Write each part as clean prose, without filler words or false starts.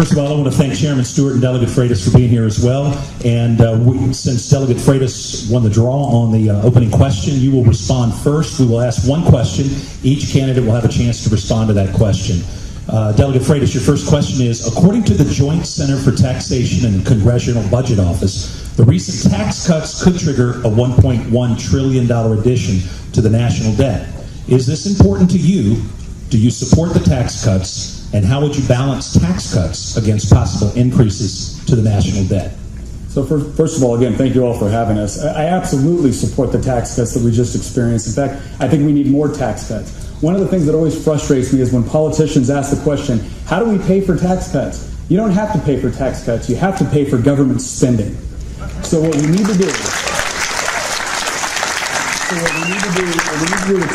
First of all, I want to thank Chairman Stewart and Delegate Freitas for being here as well. And since Delegate Freitas won the draw on the opening question, you will respond first. We will ask one question. Each candidate will have a chance to respond to that question. Delegate Freitas, your first question is, according to the Joint Center for Taxation and Congressional Budget Office, the recent tax cuts could trigger a $1.1 trillion addition to the national debt. Is this important to you? Do you support the tax cuts? And how would you balance tax cuts against possible increases to the national debt? So first of all, again, thank you all for having us. I absolutely support the tax cuts that we just experienced. In fact, I think we need more tax cuts. One of the things that always frustrates me is when politicians ask the question, how do we pay for tax cuts? You don't have to pay for tax cuts. You have to pay for government spending. So what we need to do with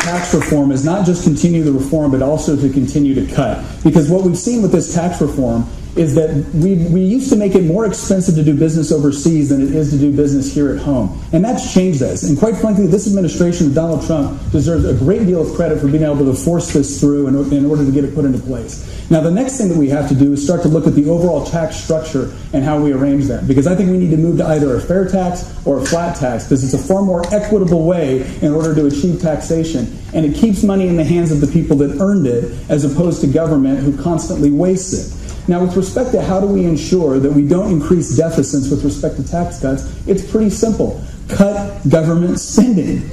tax reform is not just continue the reform, but also to continue to cut. Because what we've seen with this tax reform is that we used to make it more expensive to do business overseas than it is to do business here at home. And that's changed us. And quite frankly, this administration of Donald Trump deserves a great deal of credit for being able to force this through in order to get it put into place. Now, the next thing that we have to do is start to look at the overall tax structure and how we arrange that. Because I think we need to move to either a fair tax or a flat tax, because it's a far more equitable way in order to achieve taxation. And it keeps money in the hands of the people that earned it, as opposed to government who constantly wastes it. Now, with respect to how do we ensure that we don't increase deficits with respect to tax cuts, it's pretty simple. Cut government spending.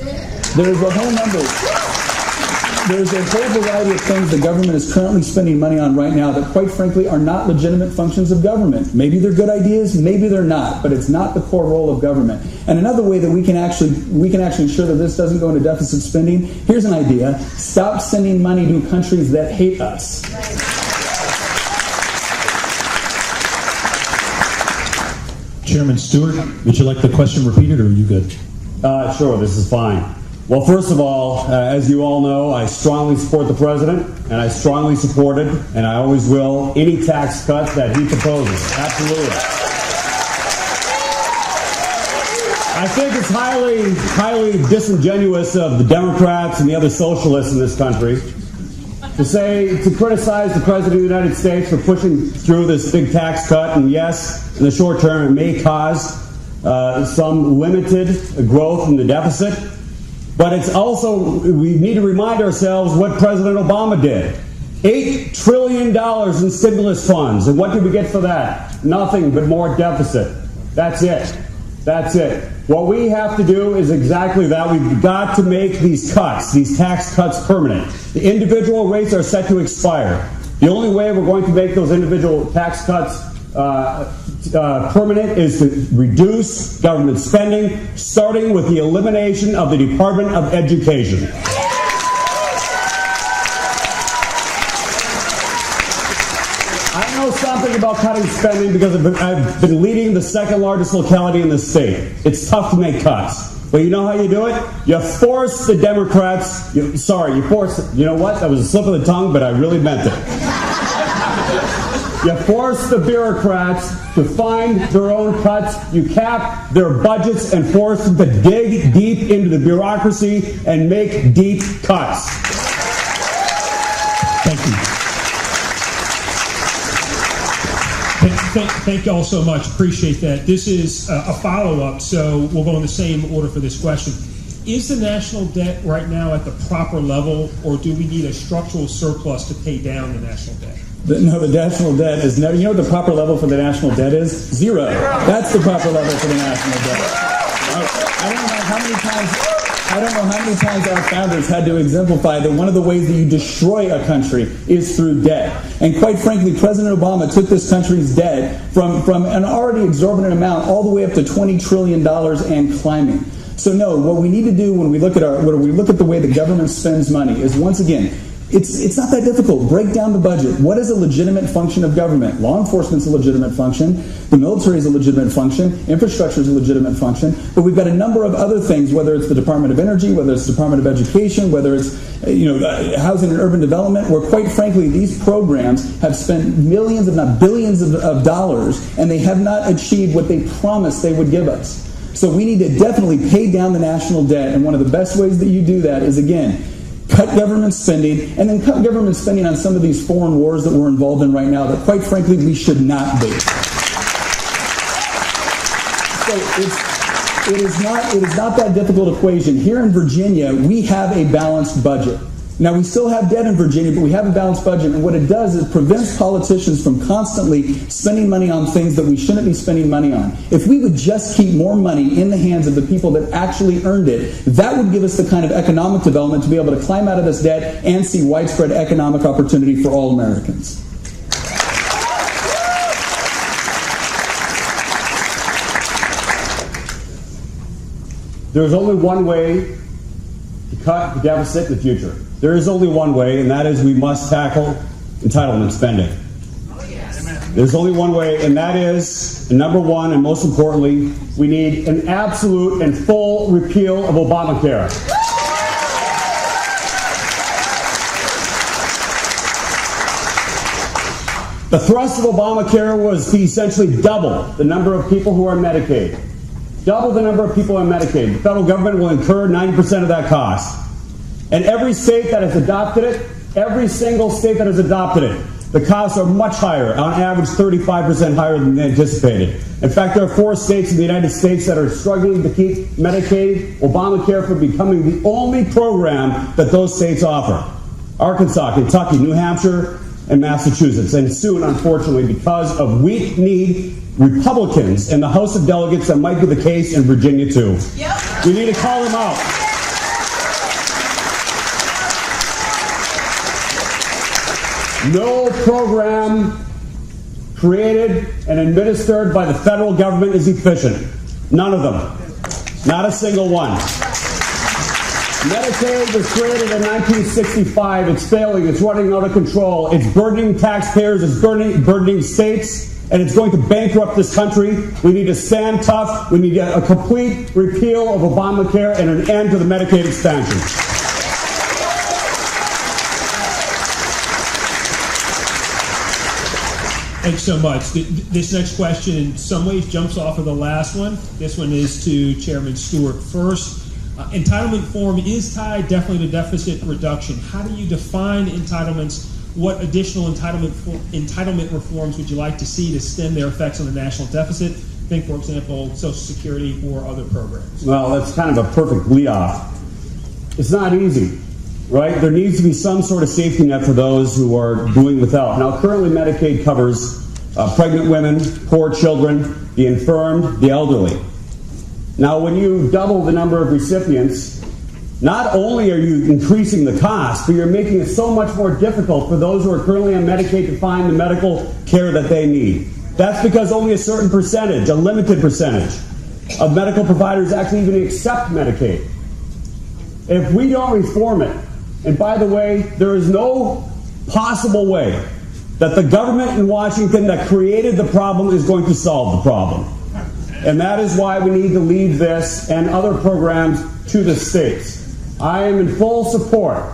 There's a whole variety of things the government is currently spending money on right now that, quite frankly, are not legitimate functions of government. Maybe they're good ideas, maybe they're not, but it's not the core role of government. And another way that we can actually ensure that this doesn't go into deficit spending, here's an idea: stop sending money to countries that hate us. Chairman Stewart, would you like the question repeated, or are you good? Sure, this is fine. Well, first of all, as you all know, I strongly support the president, and I strongly supported, and I always will, any tax cut that he proposes. Absolutely. I think it's highly disingenuous of the Democrats and the other socialists in this country to criticize the President of the United States for pushing through this big tax cut. And yes, in the short term, it may cause some limited growth in the deficit. But it's also, we need to remind ourselves what President Obama did. $8 trillion in stimulus funds. And what did we get for that? Nothing but more deficit. That's it. That's it. What we have to do is exactly that. We've got to make these cuts, these tax cuts, permanent. The individual rates are set to expire. The only way we're going to make those individual tax cuts permanent is to reduce government spending, starting with the elimination of the Department of Education. I know something about cutting spending because I've been leading the second largest locality in the state. It's tough to make cuts. But you know how you do it? You force the Democrats, you know what? That was a slip of the tongue, but I really meant it. You force the bureaucrats to find their own cuts. You cap their budgets and force them to dig deep into the bureaucracy and make deep cuts. Thank you. Thank you all so much. Appreciate that. This is a follow-up, so we'll go in the same order for this question. Is the national debt right now at the proper level, or do we need a structural surplus to pay down the national debt? No, the national debt is never. You know what the proper level for the national debt is? Zero. That's the proper level for the national debt. I don't know how many times our founders had to exemplify that one of the ways that you destroy a country is through debt. And quite frankly, President Obama took this country's debt from an already exorbitant amount all the way up to $20 trillion and climbing. So no, what we need to do when we look at the way the government spends money is, once again, it's not that difficult. Break down the budget. What is a legitimate function of government? Law enforcement's a legitimate function. The military is a legitimate function. Infrastructure is a legitimate function. But we've got a number of other things, whether it's the Department of Energy, whether it's the Department of Education, whether it's housing and urban development, where quite frankly these programs have spent millions, if not billions of dollars, and they have not achieved what they promised they would give us. So we need to definitely pay down the national debt, and one of the best ways that you do that is, again, cut government spending, and then cut government spending on some of these foreign wars that we're involved in right now that, quite frankly, we should not be. So it is not that difficult equation. Here in Virginia, we have a balanced budget. Now, we still have debt in Virginia, but we have a balanced budget, and what it does is prevents politicians from constantly spending money on things that we shouldn't be spending money on. If we would just keep more money in the hands of the people that actually earned it, that would give us the kind of economic development to be able to climb out of this debt and see widespread economic opportunity for all Americans. There's only one way to cut the deficit in the future. There is only one way, and that is we must tackle entitlement spending. There's only one way, and that is, number one, and most importantly, we need an absolute and full repeal of Obamacare. The thrust of Obamacare was to essentially double the number of people who are Medicaid. Double the number of people on Medicaid. The federal government will incur 90% of that cost. And every state that has adopted it, every single state that has adopted it, the costs are much higher, on average 35% higher than anticipated. In fact, there are 4 states in the United States that are struggling to keep Medicaid, Obamacare from becoming the only program that those states offer. Arkansas, Kentucky, New Hampshire, and Massachusetts. And soon, unfortunately, because of weak-kneed Republicans in the House of Delegates, that might be the case in Virginia, too. Yep. We need to call them out. No program created and administered by the federal government is efficient. None of them. Not a single one. Medicaid was created in 1965. It's failing. It's running out of control. It's burdening taxpayers. It's burdening states. And it's going to bankrupt this country. We need to stand tough. We need a complete repeal of Obamacare and an end to the Medicaid expansion. Thanks so much. This next question in some ways jumps off of the last one. This one is to Chairman Stewart first. Entitlement reform is tied definitely to deficit reduction. How do you define entitlements? What additional entitlement reforms would you like to see to stem their effects on the national deficit? Think, for example, Social Security or other programs. Well, that's kind of a perfect lead-off. It's not easy. Right? There needs to be some sort of safety net for those who are doing without. Now, currently Medicaid covers pregnant women, poor children, the infirmed, the elderly. Now, when you double the number of recipients, not only are you increasing the cost, but you're making it so much more difficult for those who are currently on Medicaid to find the medical care that they need. That's because only a certain percentage, a limited percentage, of medical providers actually even accept Medicaid. If we don't reform it, and by the way, there is no possible way that the government in Washington that created the problem is going to solve the problem. And that is why we need to leave this and other programs to the states. I am in full support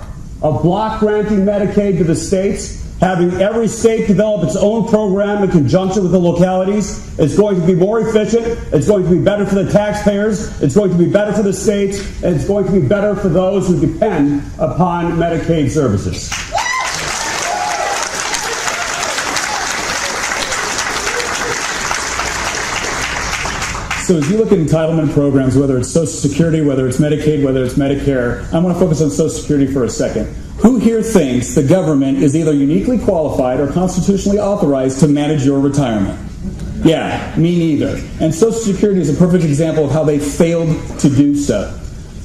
of block granting Medicaid to the states, having every state develop its own program in conjunction with the localities. It's going to be more efficient, it's going to be better for the taxpayers, it's going to be better for the states, and it's going to be better for those who depend upon Medicaid services. So as you look at entitlement programs, whether it's Social Security, whether it's Medicaid, whether it's Medicare, I want to focus on Social Security for a second. Who here thinks the government is either uniquely qualified or constitutionally authorized to manage your retirement? Yeah, me neither. And Social Security is a perfect example of how they failed to do so.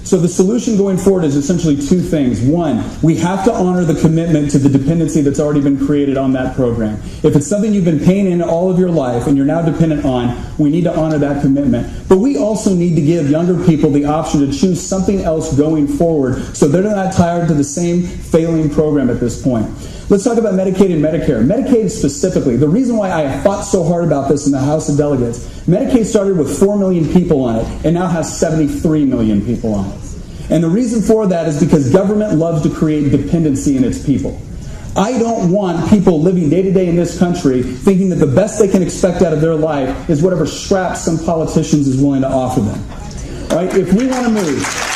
So the solution going forward is essentially 2 things. One, we have to honor the commitment to the dependency that's already been created on that program. If it's something you've been paying in all of your life and you're now dependent on, we need to honor that commitment. But we also need to give younger people the option to choose something else going forward so they're not tied to the same failing program at this point. Let's talk about Medicaid and Medicare. Medicaid specifically, the reason why I fought so hard about this in the House of Delegates, Medicaid started with 4 million people on it and now has 73 million people on it. And the reason for that is because government loves to create dependency in its people. I don't want people living day to day in this country thinking that the best they can expect out of their life is whatever scraps some politicians is willing to offer them. Right? If we want to move...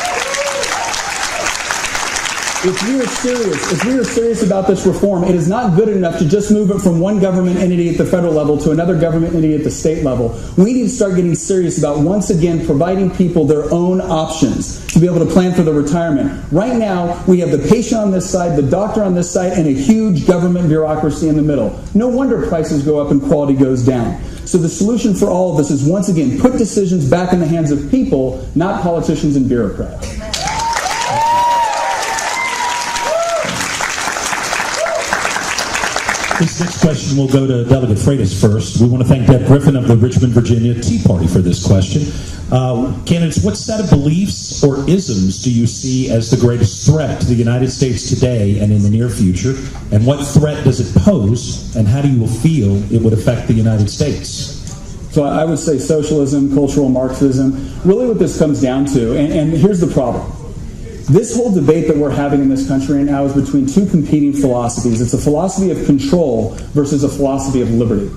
If we are serious about this reform, it is not good enough to just move it from one government entity at the federal level to another government entity at the state level. We need to start getting serious about, once again, providing people their own options to be able to plan for their retirement. Right now, we have the patient on this side, the doctor on this side, and a huge government bureaucracy in the middle. No wonder prices go up and quality goes down. So the solution for all of this is, once again, put decisions back in the hands of people, not politicians and bureaucrats. This next question will go to Delegate Freitas first. We want to thank Deb Griffin of the Richmond, Virginia Tea Party for this question. Candidates, what set of beliefs or isms do you see as the greatest threat to the United States today and in the near future? And what threat does it pose? And how do you feel it would affect the United States? So I would say socialism, cultural Marxism, really what this comes down to, and here's the problem. This whole debate that we're having in this country right now is between two competing philosophies. It's a philosophy of control versus a philosophy of liberty.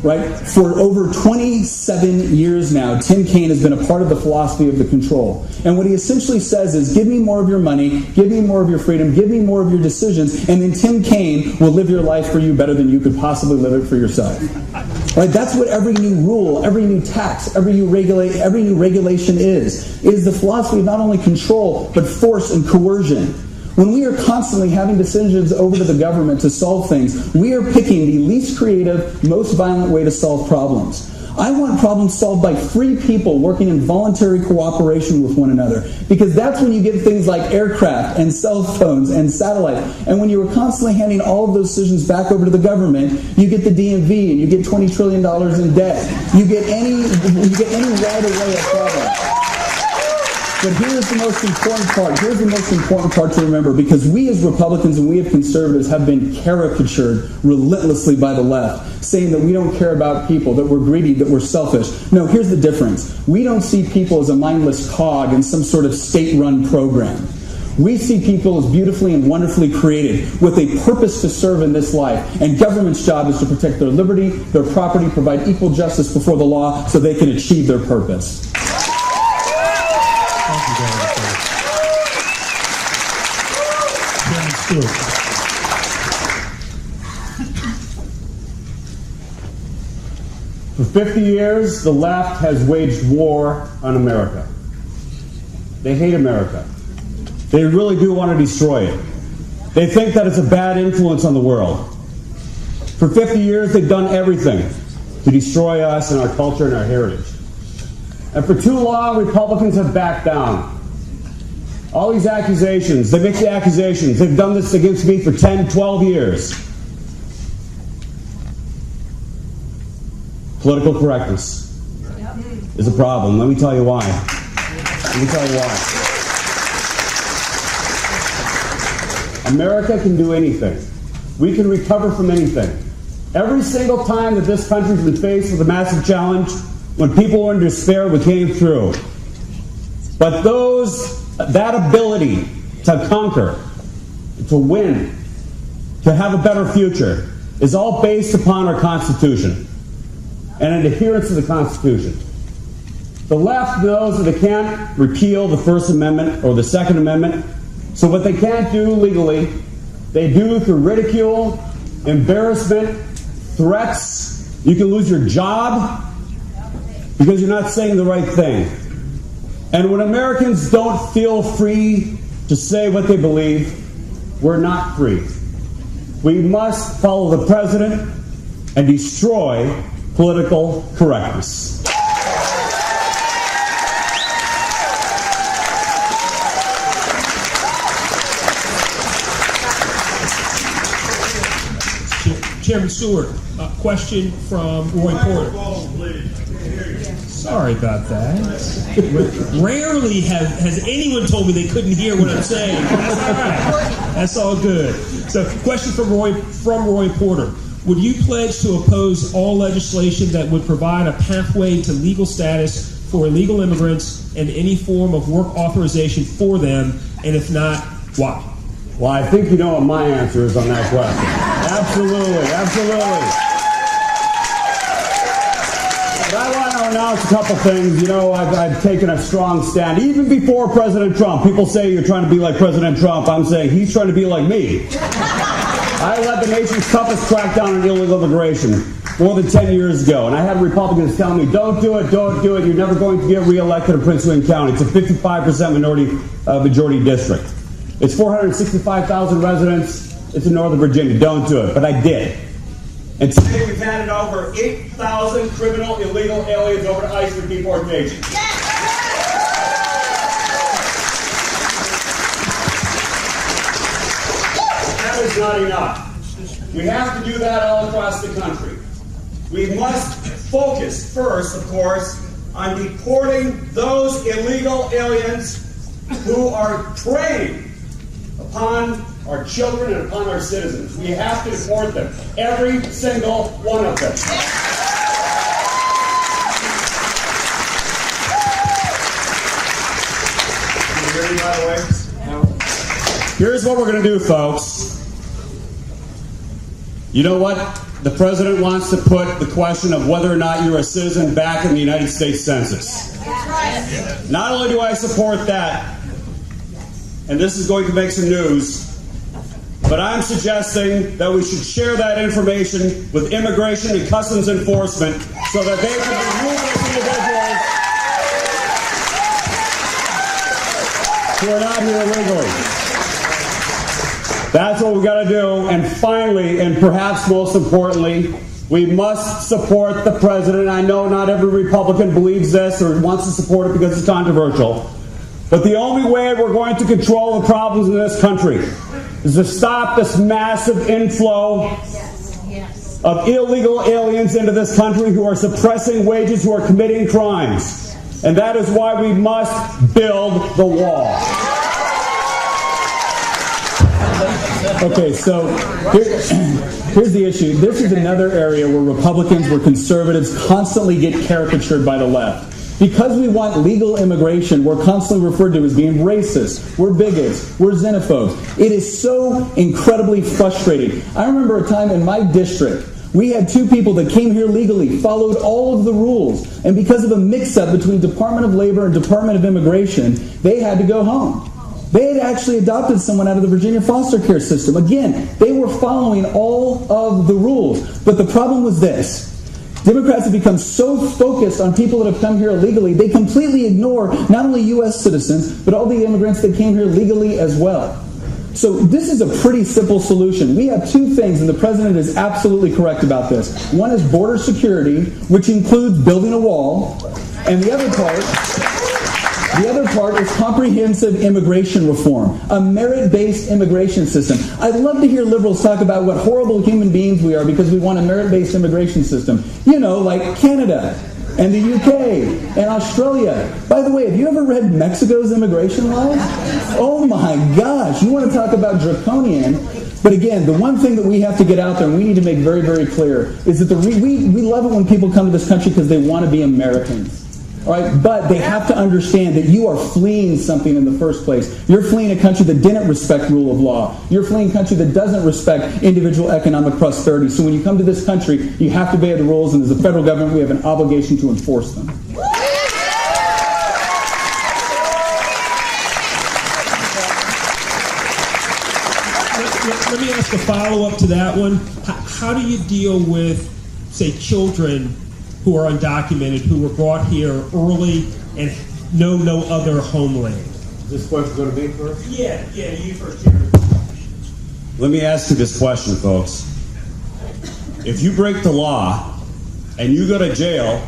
Right? For over 27 years now, Tim Kaine has been a part of the philosophy of the control. And what he essentially says is, give me more of your money, give me more of your freedom, give me more of your decisions, and then Tim Kaine will live your life for you better than you could possibly live it for yourself. Right? That's what every new rule, every new tax, every new regulation is. It is the philosophy of not only control, but force and coercion. When we are constantly having decisions over to the government to solve things, we are picking the least creative, most violent way to solve problems. I want problems solved by free people working in voluntary cooperation with one another, because that's when you get things like aircraft and cell phones and satellite. And when you are constantly handing all of those decisions back over to the government, you get the DMV and you get $20 trillion in debt. You get any right away of problem. But here's the most important part. Here's the most important part to remember, because we as Republicans and we as conservatives have been caricatured relentlessly by the left, saying that we don't care about people, that we're greedy, that we're selfish. No, here's the difference. We don't see people as a mindless cog in some sort of state-run program. We see people as beautifully and wonderfully created with a purpose to serve in this life. And government's job is to protect their liberty, their property, provide equal justice before the law so they can achieve their purpose. Stewart. For 50 years, the left has waged war on America. They hate America. They really do want to destroy it. They think that it's a bad influence on the world. For 50 years, they've done everything to destroy us and our culture and our heritage. And for too long, Republicans have backed down. All these accusations, they make the accusations. They've done this against me for 10, 12 years. Political correctness is a problem. Let me tell you why. America can do anything. We can recover from anything. Every single time that this country's been faced with a massive challenge, when people were in despair, we came through. But that ability to conquer, to win, to have a better future, is all based upon our Constitution and an adherence to the Constitution. The left knows that they can't repeal the First Amendment or the Second Amendment, so what they can't do legally, they do through ridicule, embarrassment, threats. You can lose your job because you're not saying the right thing. And when Americans don't feel free to say what they believe, we're not free. We must follow the president and destroy political correctness. Chairman Stewart, a question from Roy Porter. Sorry about that. Rarely has anyone told me they couldn't hear what I'm saying. That's all right. That's all good. So, question from Roy Porter. Would you pledge to oppose all legislation that would provide a pathway to legal status for illegal immigrants and any form of work authorization for them? And if not, why? Well, I think you know what my answer is on that question. Absolutely. I want to announce a couple things. You know, I've taken a strong stand. Even before President Trump, people say you're trying to be like President Trump. I'm saying he's trying to be like me. I led the nation's toughest crackdown on illegal immigration more than 10 years ago. And I had Republicans telling me, don't do it, don't do it. You're never going to get reelected in Prince William County. It's a 55% majority district. It's 465,000 residents. It's in Northern Virginia. Don't do it. But I did. And today we've handed over 8,000 criminal illegal aliens over to ICE for deportation. That is not enough. We have to do that all across the country. We must focus first, of course, on deporting those illegal aliens who are preying upon our children and upon our citizens. We have to deport them. Every single one of them. Can you hear me, by the way? No. Here's what we're going to do, folks. You know what? The president wants to put the question of whether or not you're a citizen back in the United States Census. That's right. Not only do I support that, and this is going to make some news, but I'm suggesting that we should share that information with Immigration and Customs Enforcement so that they can remove those individuals who are not here illegally. That's what we got to do. And finally, and perhaps most importantly, we must support the president. I know not every Republican believes this or wants to support it because it's controversial. But the only way we're going to control the problems in this country is to stop this massive inflow of illegal aliens into this country who are suppressing wages, who are committing crimes. And that is why we must build the wall. Okay, so here's the issue. This is another area where Republicans, where conservatives constantly get caricatured by the left. Because we want legal immigration, we're constantly referred to as being racist, we're bigots, we're xenophobes. It is so incredibly frustrating. I remember a time in my district, we had two people that came here legally, followed all of the rules, and because of a mix-up between Department of Labor and Department of Immigration, they had to go home. They had actually adopted someone out of the Virginia foster care system. Again, they were following all of the rules. But the problem was this. Democrats have become so focused on people that have come here illegally, they completely ignore not only U.S. citizens, but all the immigrants that came here legally as well. So this is a pretty simple solution. We have two things, and the president is absolutely correct about this. One is border security, which includes building a wall, and the other part is comprehensive immigration reform, a merit-based immigration system. I'd love to hear liberals talk about what horrible human beings we are because we want a merit-based immigration system. You know, like Canada and the UK and Australia. By the way, have you ever read Mexico's immigration laws? Oh my gosh, you want to talk about draconian. But again, the one thing that we have to get out there and we need to make very, very clear is that we love it when people come to this country because they want to be Americans. All right, but they have to understand that you are fleeing something in the first place. You're fleeing a country that didn't respect rule of law. You're fleeing a country that doesn't respect individual economic prosperity. So when you come to this country, you have to obey the rules, and as a federal government, we have an obligation to enforce them. Let me ask a follow-up to that one. How do you deal with, say, children who are undocumented, who were brought here early and know no other homeland? Is this question going to be first? Yeah, you first, Jeremy. Let me ask you this question, folks. If you break the law and you go to jail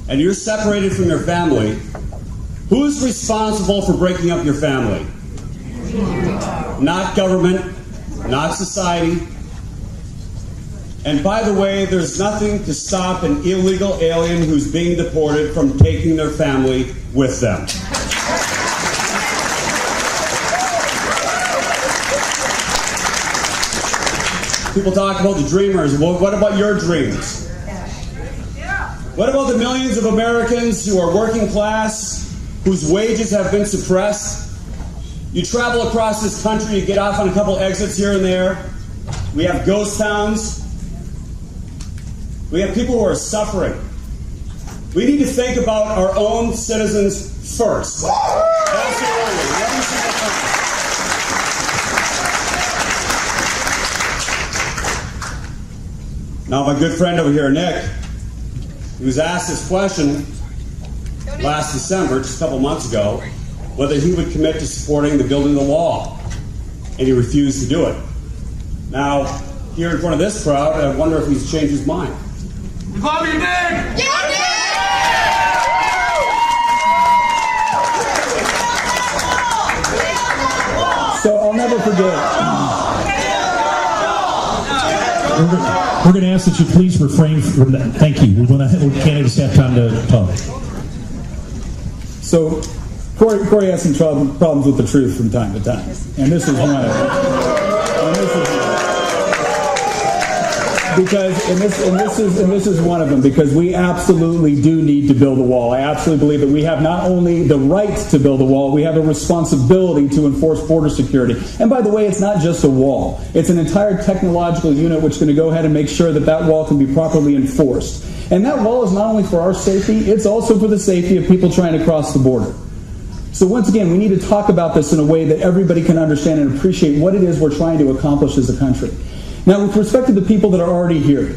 and you're separated from your family, who's responsible for breaking up your family? Not government, not society. And by the way, there's nothing to stop an illegal alien who's being deported from taking their family with them. People talk about the dreamers. Well, what about your dreams? What about the millions of Americans who are working class, whose wages have been suppressed? You travel across this country, you get off on a couple exits here and there. We have ghost towns. We have people who are suffering. We need to think about our own citizens first. Absolutely. Every single time. Now, my good friend over here, Nick, he was asked this question last December, just a couple months ago, whether he would commit to supporting the building of the wall, and he refused to do it. Now, here in front of this crowd, I wonder if he's changed his mind. Love you, Nick! So I'll never forget. We're going to ask that you please refrain from that. Thank you. Candidates have time to talk. So Corey has some problems with the truth from time to time, and this is one of them. This is one of them, because we absolutely do need to build a wall. I absolutely believe that we have not only the right to build a wall, we have a responsibility to enforce border security. And by the way, it's not just a wall. It's an entire technological unit which is going to go ahead and make sure that that wall can be properly enforced. And that wall is not only for our safety, it's also for the safety of people trying to cross the border. So once again, we need to talk about this in a way that everybody can understand and appreciate what it is we're trying to accomplish as a country. Now, with respect to the people that are already here,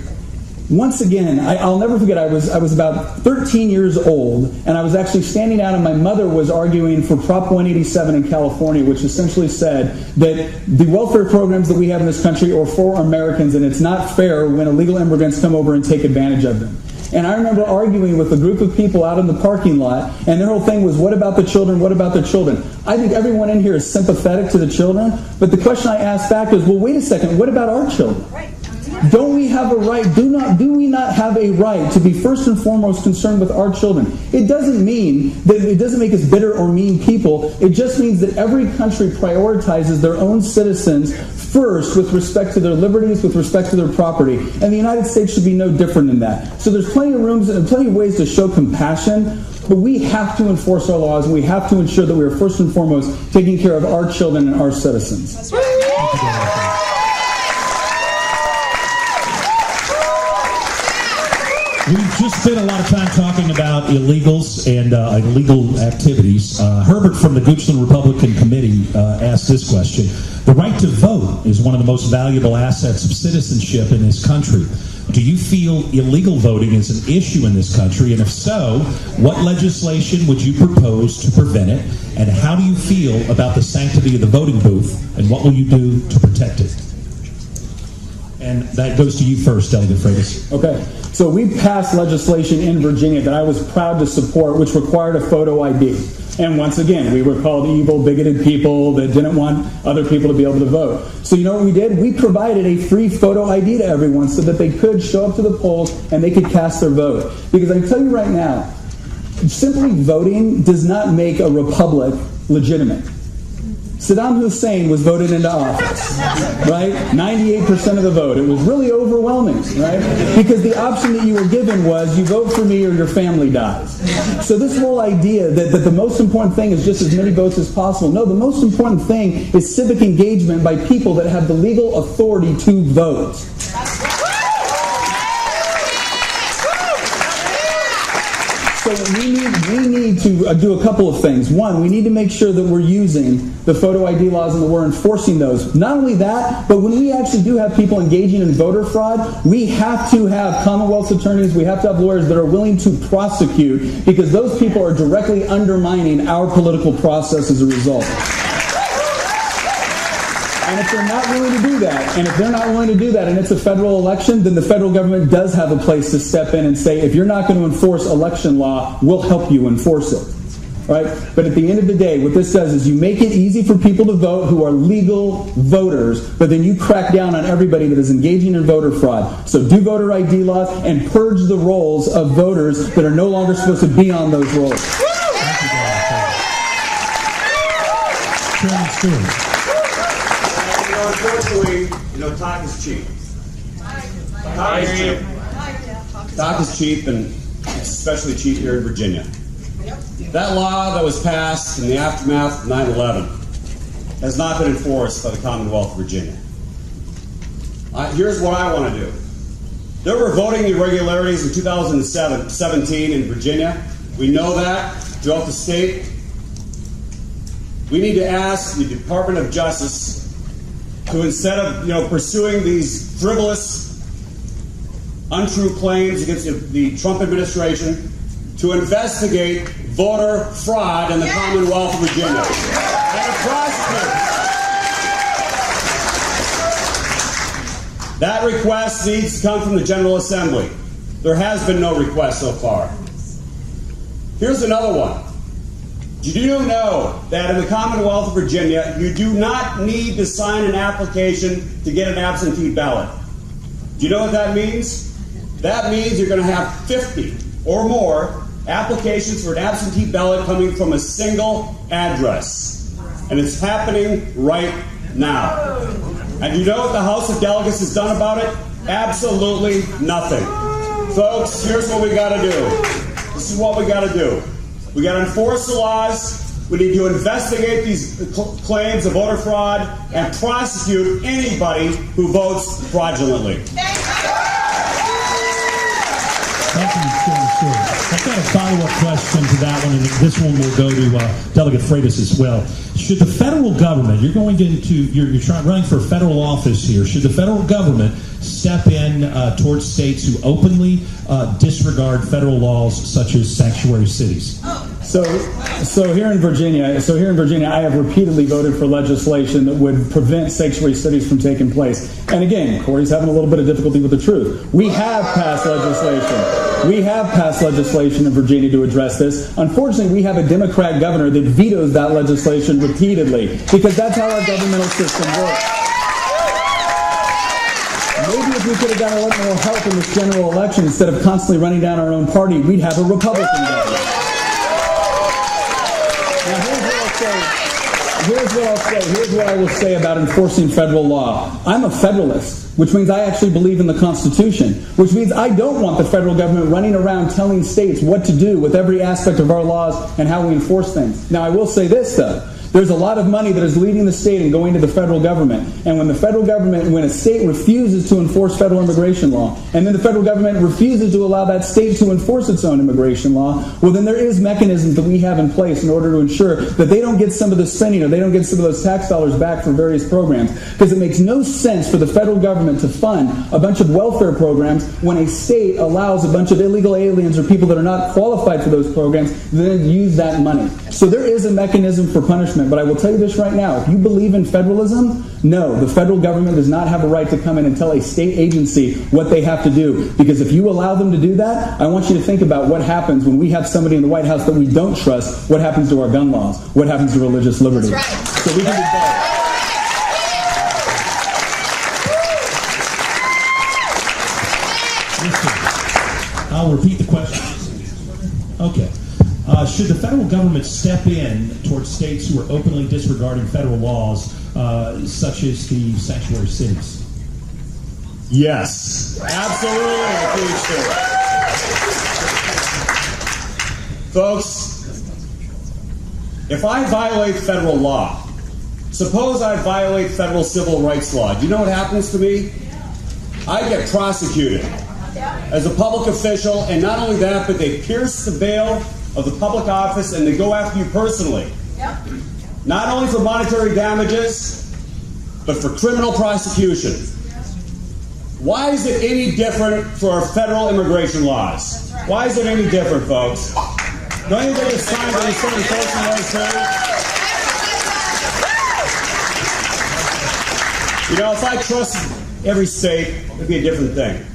once again, I'll never forget, I was about 13 years old, and I was actually standing out, and my mother was arguing for Prop 187 in California, which essentially said that the welfare programs that we have in this country are for Americans, and it's not fair when illegal immigrants come over and take advantage of them. And I remember arguing with a group of people out in the parking lot, and their whole thing was, what about the children? What about the children? I think everyone in here is sympathetic to the children, but the question I asked back was, well, wait a second, what about our children? Don't we have a right, do we not have a right to be first and foremost concerned with our children? It doesn't mean that it doesn't make us bitter or mean people. It just means that every country prioritizes their own citizens first with respect to their liberties, with respect to their property. And the United States should be no different in that. So there's plenty of rooms and plenty of ways to show compassion, but we have to enforce our laws, and we have to ensure that we are first and foremost taking care of our children and our citizens. That's right. We've just spent a lot of time talking about illegals and illegal activities. Herbert from the Goochland Republican Committee asked this question. The right to vote is one of the most valuable assets of citizenship in this country. Do you feel illegal voting is an issue in this country? And if so, what legislation would you propose to prevent it? And how do you feel about the sanctity of the voting booth? And what will you do to protect it? And that goes to you first, Delegate Freitas. Okay. So we passed legislation in Virginia that I was proud to support, which required a photo ID. And once again, we were called evil, bigoted people that didn't want other people to be able to vote. So you know what we did? We provided a free photo ID to everyone so that they could show up to the polls and they could cast their vote. Because I can tell you right now, simply voting does not make a republic legitimate. Saddam Hussein was voted into office, right? 98% of the vote. It was really overwhelming, right? Because the option that you were given was you vote for me or your family dies. So this whole idea that the most important thing is just as many votes as possible. No, the most important thing is civic engagement by people that have the legal authority to vote. So we need to do a couple of things. One, we need to make sure that we're using the photo ID laws and that we're enforcing those. Not only that, but when we actually do have people engaging in voter fraud, we have to have Commonwealth's attorneys, we have to have lawyers that are willing to prosecute, because those people are directly undermining our political process as a result. And if they're not willing to do that, and it's a federal election, then the federal government does have a place to step in and say, if you're not going to enforce election law, we'll help you enforce it. Right? But at the end of the day, what this does is you make it easy for people to vote who are legal voters, but then you crack down on everybody that is engaging in voter fraud. So do voter ID laws and purge the rolls of voters that are no longer supposed to be on those rolls. Chairman Stewart. Unfortunately, talk is cheap. Talk is cheap, and it's especially cheap here in Virginia. That law that was passed in the aftermath of 9/11 has not been enforced by the Commonwealth of Virginia. Here's what I want to do. There were voting irregularities in 2017 in Virginia. We know that throughout the state. We need to ask the Department of Justice to, instead of pursuing these frivolous, untrue claims against the Trump administration, to investigate voter fraud in the Commonwealth of Virginia and to prosecute. That request needs to come from the General Assembly. There has been no request so far. Here's another one. Did you know that in the Commonwealth of Virginia, you do not need to sign an application to get an absentee ballot? Do you know what that means? That means you're going to have 50 or more applications for an absentee ballot coming from a single address. And it's happening right now. And you know what the House of Delegates has done about it? Absolutely nothing. Folks, here's what we got to do. This is what we got to do. We got to enforce the laws. We need to investigate these claims of voter fraud and prosecute anybody who votes fraudulently. Thank you, Senator Stewart. I've got a follow-up question to that one, and this one will go to Delegate Freitas as well. Should the federal government, you're running for federal office here, should the federal government step in towards states who openly disregard federal laws such as sanctuary cities? So here in Virginia, I have repeatedly voted for legislation that would prevent sanctuary cities from taking place. And again, Corey's having a little bit of difficulty with the truth. We have passed legislation. We have passed legislation in Virginia to address this. Unfortunately, we have a Democrat governor that vetoes that legislation repeatedly because that's how our governmental system works. Maybe if we could have gotten a little more help in this general election instead of constantly running down our own party, we'd have a Republican governor. Now, here's what I will say about enforcing federal law. I'm a federalist, which means I actually believe in the Constitution, which means I don't want the federal government running around telling states what to do with every aspect of our laws and how we enforce things. Now, I will say this, though. There's a lot of money that is leaving the state and going to the federal government. And when a state refuses to enforce federal immigration law, and then the federal government refuses to allow that state to enforce its own immigration law, well, then there is mechanisms that we have in place in order to ensure that they don't get some of the spending or they don't get some of those tax dollars back for various programs. Because it makes no sense for the federal government to fund a bunch of welfare programs when a state allows a bunch of illegal aliens or people that are not qualified for those programs to then use that money. So there is a mechanism for punishment. But I will tell you this right now. If you believe in federalism, no, the federal government does not have a right to come in and tell a state agency what they have to do. Because if you allow them to do that, I want you to think about what happens when we have somebody in the White House that we don't trust. What happens to our gun laws? What happens to religious liberty? That's right. So we can do both. I'll repeat the question. Okay. Should the federal government step in towards states who are openly disregarding federal laws, such as the sanctuary cities? Yes, absolutely. Folks, if I violate federal law, suppose I violate federal civil rights law, do you know what happens to me? I get prosecuted as a public official, and not only that, but they pierce the veil of the public office and they go after you personally. Yep. Not only for monetary damages, but for criminal prosecution. Why is it any different for our federal immigration laws? Right. Why is it any different, folks? Don't you think it's time to start enforcing those things? You know, if I trust every state, it'd be a different thing.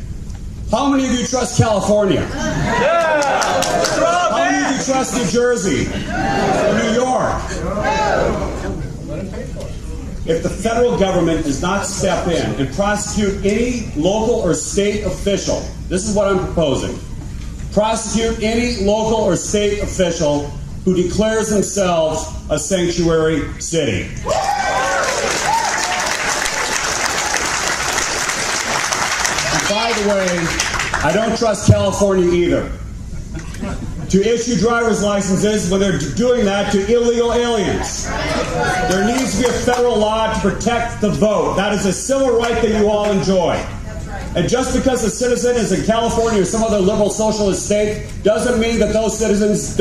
How many of you trust California? How many of you trust New Jersey or New York? If the federal government does not step in and prosecute any local or state official, this is what I'm proposing. Prosecute any local or state official who declares themselves a sanctuary city. By the way, I don't trust California either. To issue driver's licenses when they're doing that to illegal aliens. There needs to be a federal law to protect the vote. That is a civil right that you all enjoy. And just because a citizen is in California or some other liberal socialist state doesn't mean that those citizens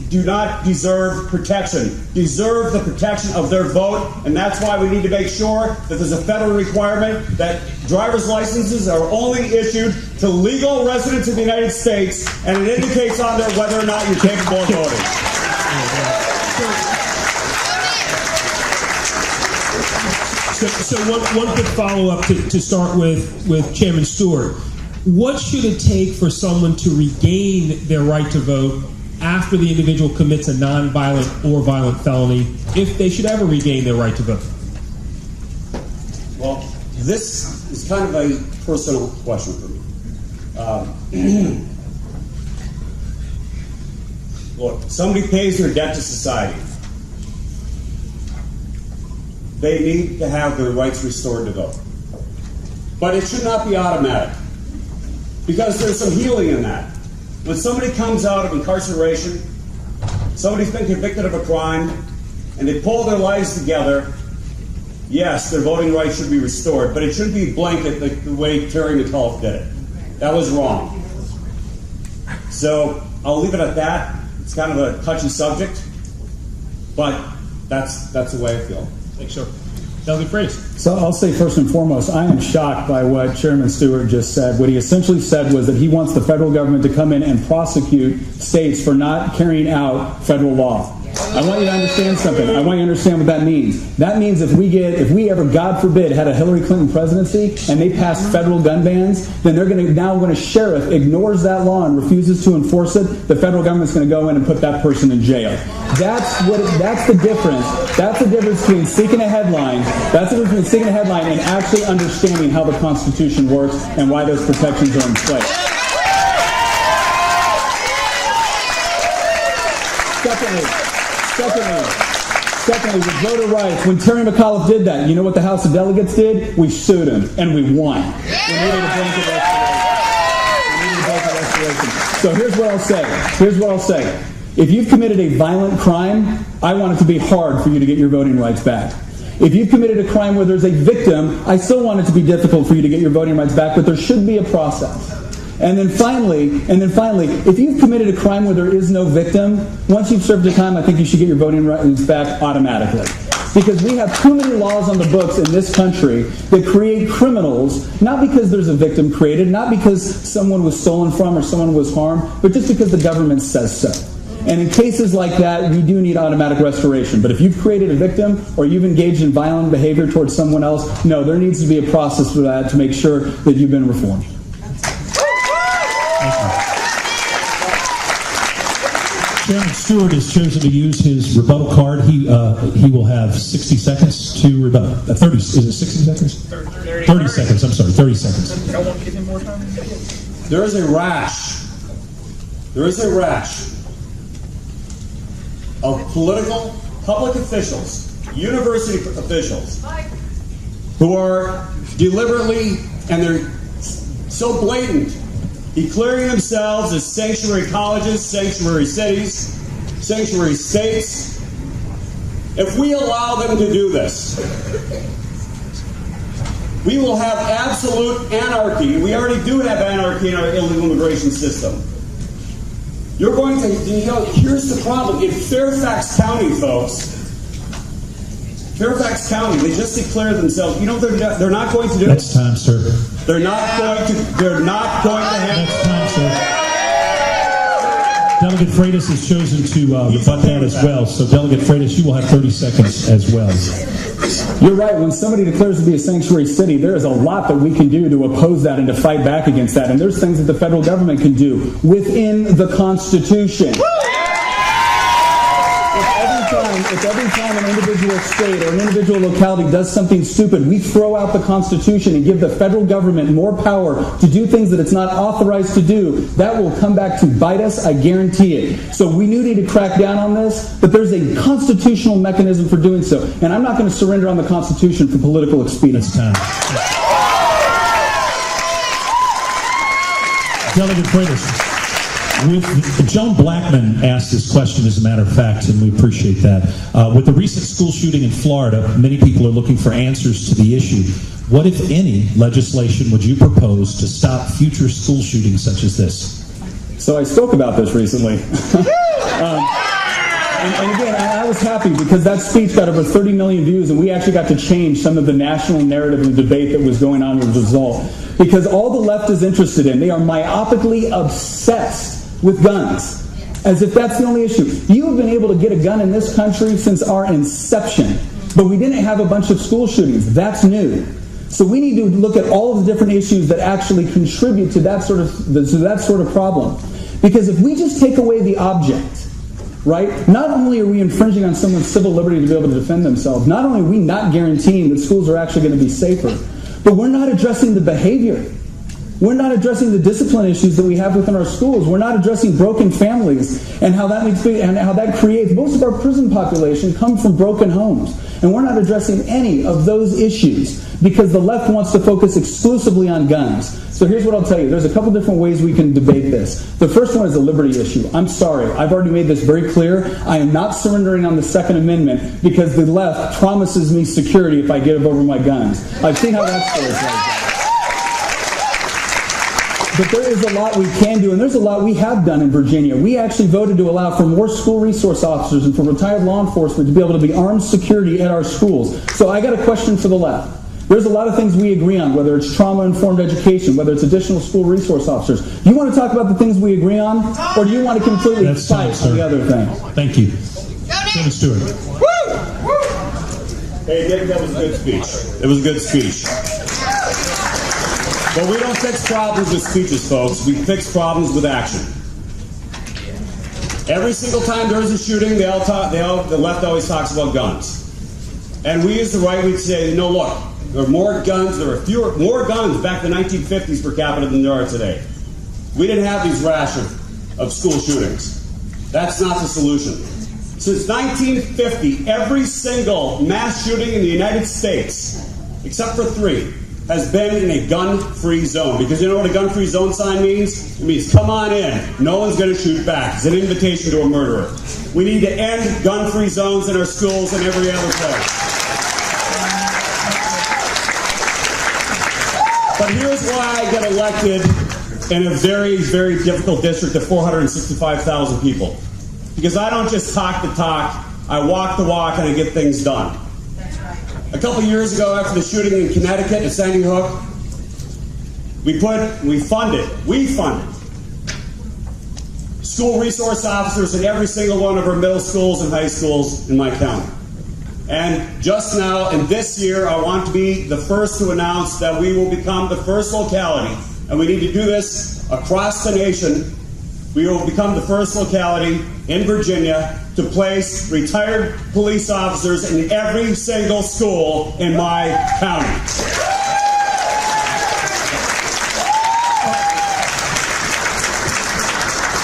do not deserve protection, deserve the protection of their vote, and that's why we need to make sure that there's a federal requirement that driver's licenses are only issued to legal residents of the United States, and it indicates on there whether or not you're capable of voting. So one quick follow-up to start with Chairman Stewart. What should it take for someone to regain their right to vote after the individual commits a non-violent or violent felony, if they should ever regain their right to vote? Well, this is kind of a personal question for me. Look, somebody pays their debt to society. They need to have their rights restored to vote. But it should not be automatic, because there's some healing in that. When somebody comes out of incarceration, somebody's been convicted of a crime, and they pull their lives together, yes, their voting rights should be restored, but it shouldn't be blanket the way Terry McAuliffe did it. That was wrong. So I'll leave it at that. It's kind of a touchy subject, but that's the way I feel. Thanks, sir. Delegate Freitas. So I'll say first and foremost, I am shocked by what Chairman Stewart just said. What he essentially said was that he wants the federal government to come in and prosecute states for not carrying out federal law. I want you to understand something. I want you to understand what that means. That means if we ever, God forbid, had a Hillary Clinton presidency and they passed federal gun bans, then they're going to, now when a sheriff ignores that law and refuses to enforce it, the federal government's going to go in and put that person in jail. That's the difference. That's the difference between seeking a headline. That's the difference between seeking a headline and actually understanding how the Constitution works and why those protections are in place. Secondly, with voter rights, when Terry McAuliffe did that, you know what the House of Delegates did? We sued him, and we won. We needed a blanket restoration. So here's what I'll say. If you've committed a violent crime, I want it to be hard for you to get your voting rights back. If you've committed a crime where there's a victim, I still want it to be difficult for you to get your voting rights back, but there should be a process. And then finally, if you've committed a crime where there is no victim, once you've served your time, I think you should get your voting rights back automatically. Because we have too many laws on the books in this country that create criminals, not because there's a victim created, not because someone was stolen from or someone was harmed, but just because the government says so. And in cases like that, we do need automatic restoration. But if you've created a victim or you've engaged in violent behavior towards someone else, no, there needs to be a process for that to make sure that you've been reformed. Chairman Stewart has chosen to use his rebuttal card. He will have 60 seconds to rebut. 30. Is it 60 seconds? 30 seconds. I'm sorry, 30 seconds. Y'all want to give him more time? There is a rash of political, public officials, university officials, who are deliberately, and they're so blatant, declaring themselves as sanctuary colleges, sanctuary cities, sanctuary states. If we allow them to do this, we will have absolute anarchy. We already do have anarchy in our illegal immigration system. You're going to, here's the problem. In Fairfax County, folks, Fairfax County, they just declared themselves, they're not going to do it. Next time, sir. They're not going to have. Next time, sir. Delegate Freitas has chosen to rebut that as well. So, Delegate Freitas, you will have 30 seconds as well. You're right. When somebody declares to be a sanctuary city, there is a lot that we can do to oppose that and to fight back against that. And there's things that the federal government can do within the Constitution. If every time an individual state or an individual locality does something stupid, we throw out the Constitution and give the federal government more power to do things that it's not authorized to do, that will come back to bite us, I guarantee it. So we do need to crack down on this, but there's a constitutional mechanism for doing so. And I'm not going to surrender on the Constitution for political expediency. Delegate Freitas. Joan Blackman asked this question, as a matter of fact, and we appreciate that. With the recent school shooting in Florida, many people are looking for answers to the issue. What, if any, legislation would you propose to stop future school shootings such as this? So I spoke about this recently. And again, I was happy because that speech got over 30 million views, and we actually got to change some of the national narrative and debate that was going on as a result. Because all the left is interested in, they are myopically obsessed with guns, as if that's the only issue. You have been able to get a gun in this country since our inception, but we didn't have a bunch of school shootings. That's new. So we need to look at all of the different issues that actually contribute to that sort of problem. Because if we just take away the object, right, not only are we infringing on someone's civil liberty to be able to defend themselves, not only are we not guaranteeing that schools are actually going to be safer, but we're not addressing the behavior. We're not addressing the discipline issues that we have within our schools. We're not addressing broken families and how that creates, most of our prison population come from broken homes. And we're not addressing any of those issues because the left wants to focus exclusively on guns. So here's what I'll tell you. There's a couple different ways we can debate this. The first one is a liberty issue. I'm sorry. I've already made this very clear. I am not surrendering on the Second Amendment because the left promises me security if I give over my guns. I've seen how that story plays out. But there is a lot we can do, and there's a lot we have done in Virginia. We actually voted to allow for more school resource officers and for retired law enforcement to be able to be armed security at our schools. So I got a question for the left. There's a lot of things we agree on, whether it's trauma-informed education, whether it's additional school resource officers. Do you want to talk about the things we agree on, or do you want to completely fight on the other things? Thank you. Senator Stewart. Hey, Dick, that was a good speech. It was a good speech. But we don't fix problems with speeches, folks. We fix problems with action. Every single time there's a shooting, the left always talks about guns. And we as the right, we'd say, no, look, there are more guns, more guns back in the 1950s per capita than there are today. We didn't have these rash of school shootings. That's not the solution. Since 1950, every single mass shooting in the United States, except for 3, has been in a gun-free zone. Because you know what a gun-free zone sign means? It means come on in. No one's going to shoot back. It's an invitation to a murderer. We need to end gun-free zones in our schools and every other place. But here's why I get elected in a very, very difficult district of 465,000 people. Because I don't just talk the talk, I walk the walk, and I get things done. A couple years ago, after the shooting in Connecticut at Sandy Hook, we funded school resource officers in every single one of our middle schools and high schools in my county. And just now, in this year, I want to be the first to announce that we will become the first locality, and we need to do this across the nation. We will become the first locality in Virginia to place retired police officers in every single school in my county.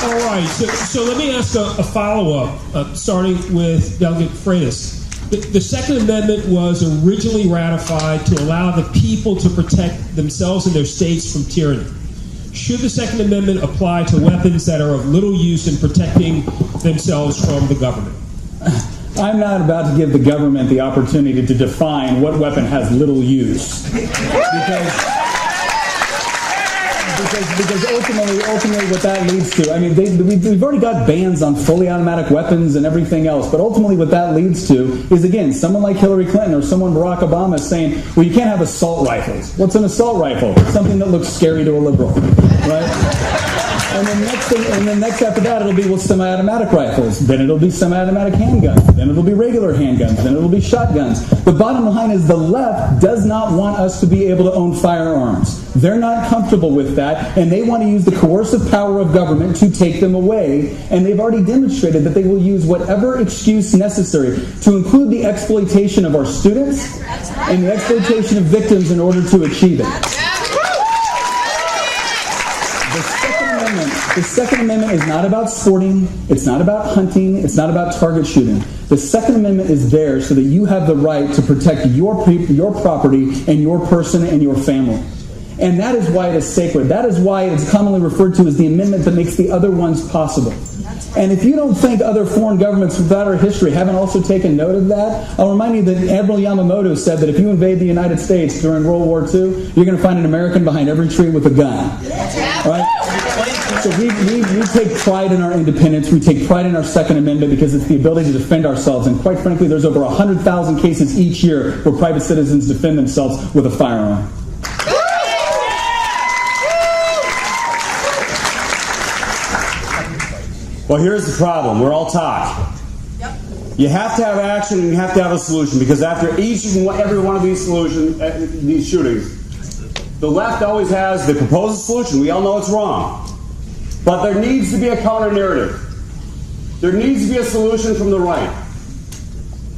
All right, so let me ask a follow-up, starting with Delegate Freitas. The Second Amendment was originally ratified to allow the people to protect themselves and their states from tyranny. Should the Second Amendment apply to weapons that are of little use in protecting themselves from the government? I'm not about to give the government the opportunity to define what weapon has little use. Because ultimately what that leads to, I mean, we've already got bans on fully automatic weapons and everything else, but ultimately what that leads to is, again, someone like Hillary Clinton or someone Barack Obama saying, well, you can't have assault rifles. What's an assault rifle? It's something that looks scary to a liberal, right? And then next after that, it'll be, well, semi-automatic rifles. Then it'll be semi-automatic handguns. Then it'll be regular handguns. Then it'll be shotguns. The bottom line is the left does not want us to be able to own firearms. They're not comfortable with that, and they want to use the coercive power of government to take them away, and they've already demonstrated that they will use whatever excuse necessary to include the exploitation of our students and the exploitation of victims in order to achieve it. The Second Amendment is not about sporting, it's not about hunting, it's not about target shooting. The Second Amendment is there so that you have the right to protect your property and your person and your family. And that is why it is sacred. That is why it's commonly referred to as the amendment that makes the other ones possible. And if you don't think other foreign governments without our history haven't also taken note of that, I'll remind you that Admiral Yamamoto said that if you invade the United States during World War II, you're going to find an American behind every tree with a gun. All right? So we take pride in our independence. We take pride in our Second Amendment because it's the ability to defend ourselves. And quite frankly, there's over 100,000 cases each year where private citizens defend themselves with a firearm. Well, here's the problem. We're all talk. You have to have action and you have to have a solution, because after each and every one of these these shootings, the left always has the proposed solution. We all know it's wrong. But there needs to be a counter-narrative. There needs to be a solution from the right.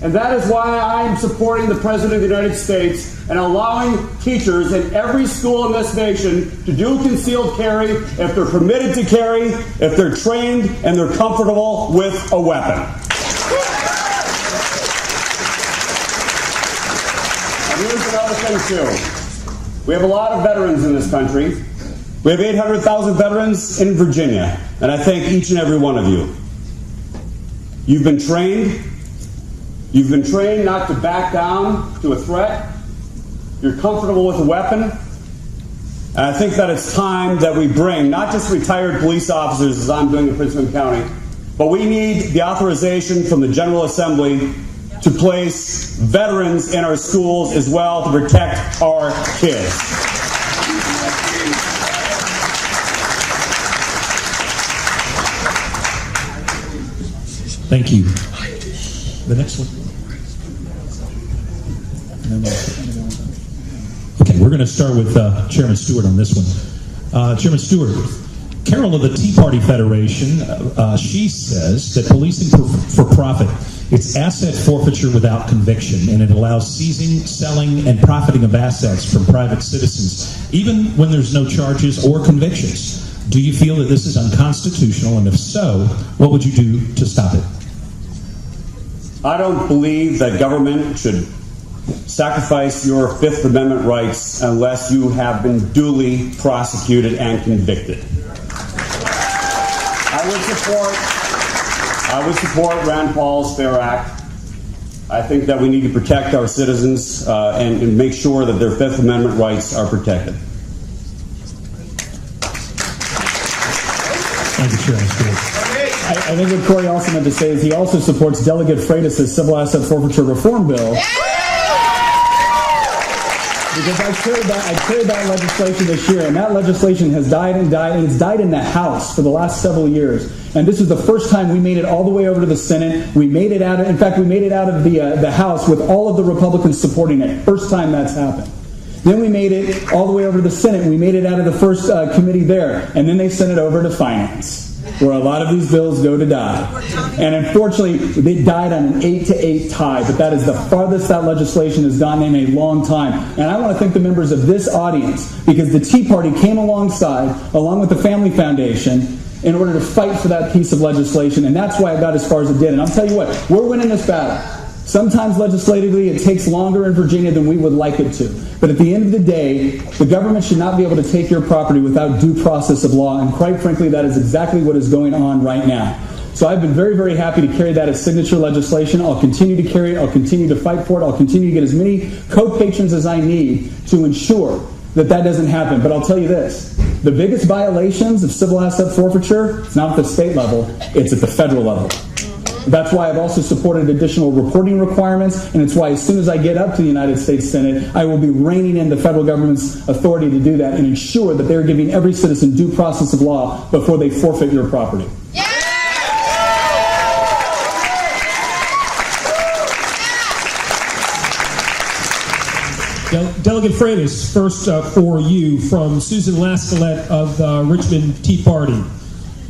And that is why I'm supporting the President of the United States and allowing teachers in every school in this nation to do concealed carry if they're permitted to carry, if they're trained, and they're comfortable with a weapon. And here's another thing, too. We have a lot of veterans in this country. We have 800,000 veterans in Virginia, and I thank each and every one of you. You've been trained. You've been trained not to back down to a threat. You're comfortable with a weapon. And I think that it's time that we bring not just retired police officers, as I'm doing in Prince William County, but we need the authorization from the General Assembly to place veterans in our schools as well to protect our kids. Thank you. The next one. Okay, we're going to start with Chairman Stewart on this one. Chairman Stewart, Carol of the Tea Party Federation, she says that policing for profit, it's asset forfeiture without conviction, and it allows seizing, selling, and profiting of assets from private citizens, even when there's no charges or convictions. Do you feel that this is unconstitutional, and if so, what would you do to stop it? I don't believe that government should sacrifice your Fifth Amendment rights unless you have been duly prosecuted and convicted. I would support Rand Paul's Fair Act. I think that we need to protect our citizens and make sure that their Fifth Amendment rights are protected. Thank you, Chairman Stewart. I think what Corey also meant to say is he also supports Delegate Freitas' civil asset forfeiture reform bill. Because I carried that legislation this year, and that legislation has died, and it's died in the House for the last several years. And this is the first time we made it all the way over to the Senate. We made it out of the House with all of the Republicans supporting it. First time that's happened. Then we made it all the way over to the Senate. We made it out of the first committee there, and then they sent it over to Finance, where a lot of these bills go to die. And unfortunately, they died on an 8-8 tie, but that is the farthest that legislation has gone in a long time. And I want to thank the members of this audience, because the Tea Party came alongside, along with the Family Foundation, in order to fight for that piece of legislation, and that's why it got as far as it did. And I'll tell you what, we're winning this battle. Sometimes legislatively it takes longer in Virginia than we would like it to. But at the end of the day, the government should not be able to take your property without due process of law. And quite frankly, that is exactly what is going on right now. So I've been very, very happy to carry that as signature legislation. I'll continue to carry it. I'll continue to fight for it. I'll continue to get as many co-patrons as I need to ensure that that doesn't happen. But I'll tell you this. The biggest violations of civil asset forfeiture, it's not at the state level, it's at the federal level. That's why I've also supported additional reporting requirements, and it's why as soon as I get up to the United States Senate, I will be reining in the federal government's authority to do that and ensure that they're giving every citizen due process of law before they forfeit your property. Delegate Freitas, first for you, from Susan Lascalette of the Richmond Tea Party.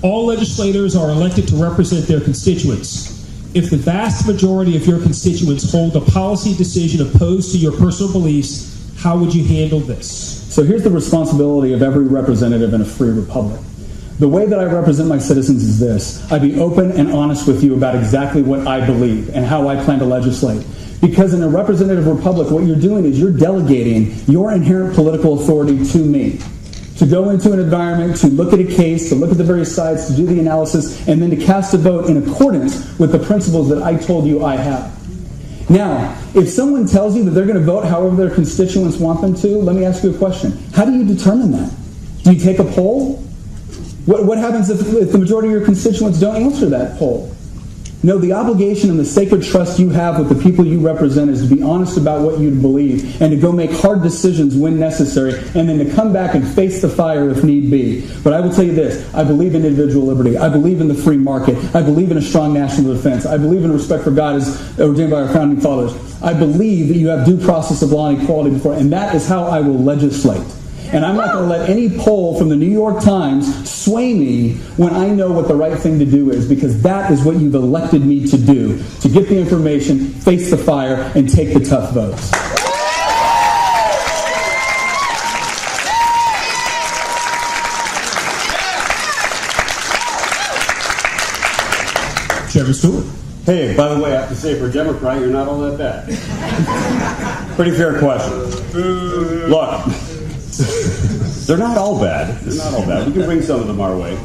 All legislators are elected to represent their constituents. If the vast majority of your constituents hold a policy decision opposed to your personal beliefs, how would you handle this? So here's the responsibility of every representative in a free republic. The way that I represent my citizens is this. I be open and honest with you about exactly what I believe and how I plan to legislate. Because in a representative republic, what you're doing is you're delegating your inherent political authority to me. To go into an environment, to look at a case, to look at the various sides, to do the analysis, and then to cast a vote in accordance with the principles that I told you I have. Now, if someone tells you that they're going to vote however their constituents want them to, let me ask you a question. How do you determine that? Do you take a poll? What happens if the majority of your constituents don't answer that poll? No, the obligation and the sacred trust you have with the people you represent is to be honest about what you believe and to go make hard decisions when necessary and then to come back and face the fire if need be. But I will tell you this, I believe in individual liberty. I believe in the free market. I believe in a strong national defense. I believe in respect for God as ordained by our founding fathers. I believe that you have due process of law and equality before, and that is how I will legislate. And I'm not going to let any poll from the New York Times sway me when I know what the right thing to do is, because that is what you've elected me to do, to get the information, face the fire, and take the tough votes. Chairman Stewart. Hey, by the way, I have to say, for a Democrat, you're not all that bad. Pretty fair question. Look, they're not all bad. They're not all bad. We can bring some of them our way.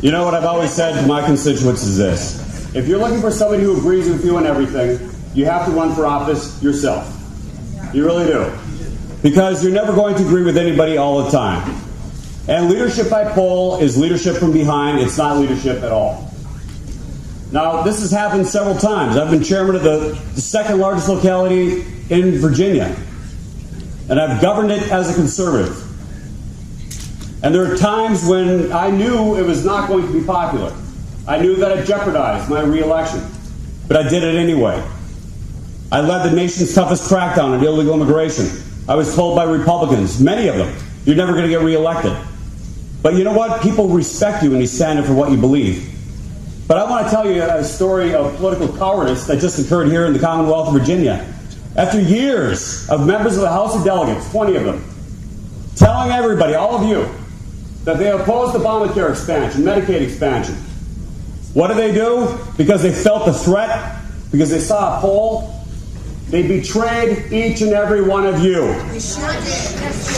You know what I've always said to my constituents is this. If you're looking for somebody who agrees with you on everything, you have to run for office yourself. You really do. Because you're never going to agree with anybody all the time. And leadership by poll is leadership from behind. It's not leadership at all. Now, this has happened several times. I've been chairman of the second largest locality in Virginia. And I've governed it as a conservative. And there are times when I knew it was not going to be popular. I knew that it jeopardized my re-election. But I did it anyway. I led the nation's toughest crackdown on illegal immigration. I was told by Republicans, many of them, you're never going to get re-elected. But you know what? People respect you when you stand up for what you believe. But I want to tell you a story of political cowardice that just occurred here in the Commonwealth of Virginia. After years of members of the House of Delegates, 20 of them, telling everybody, all of you, that they opposed Obamacare expansion, Medicaid expansion. What did they do? Because they felt the threat, because they saw a poll, they betrayed each and every one of you.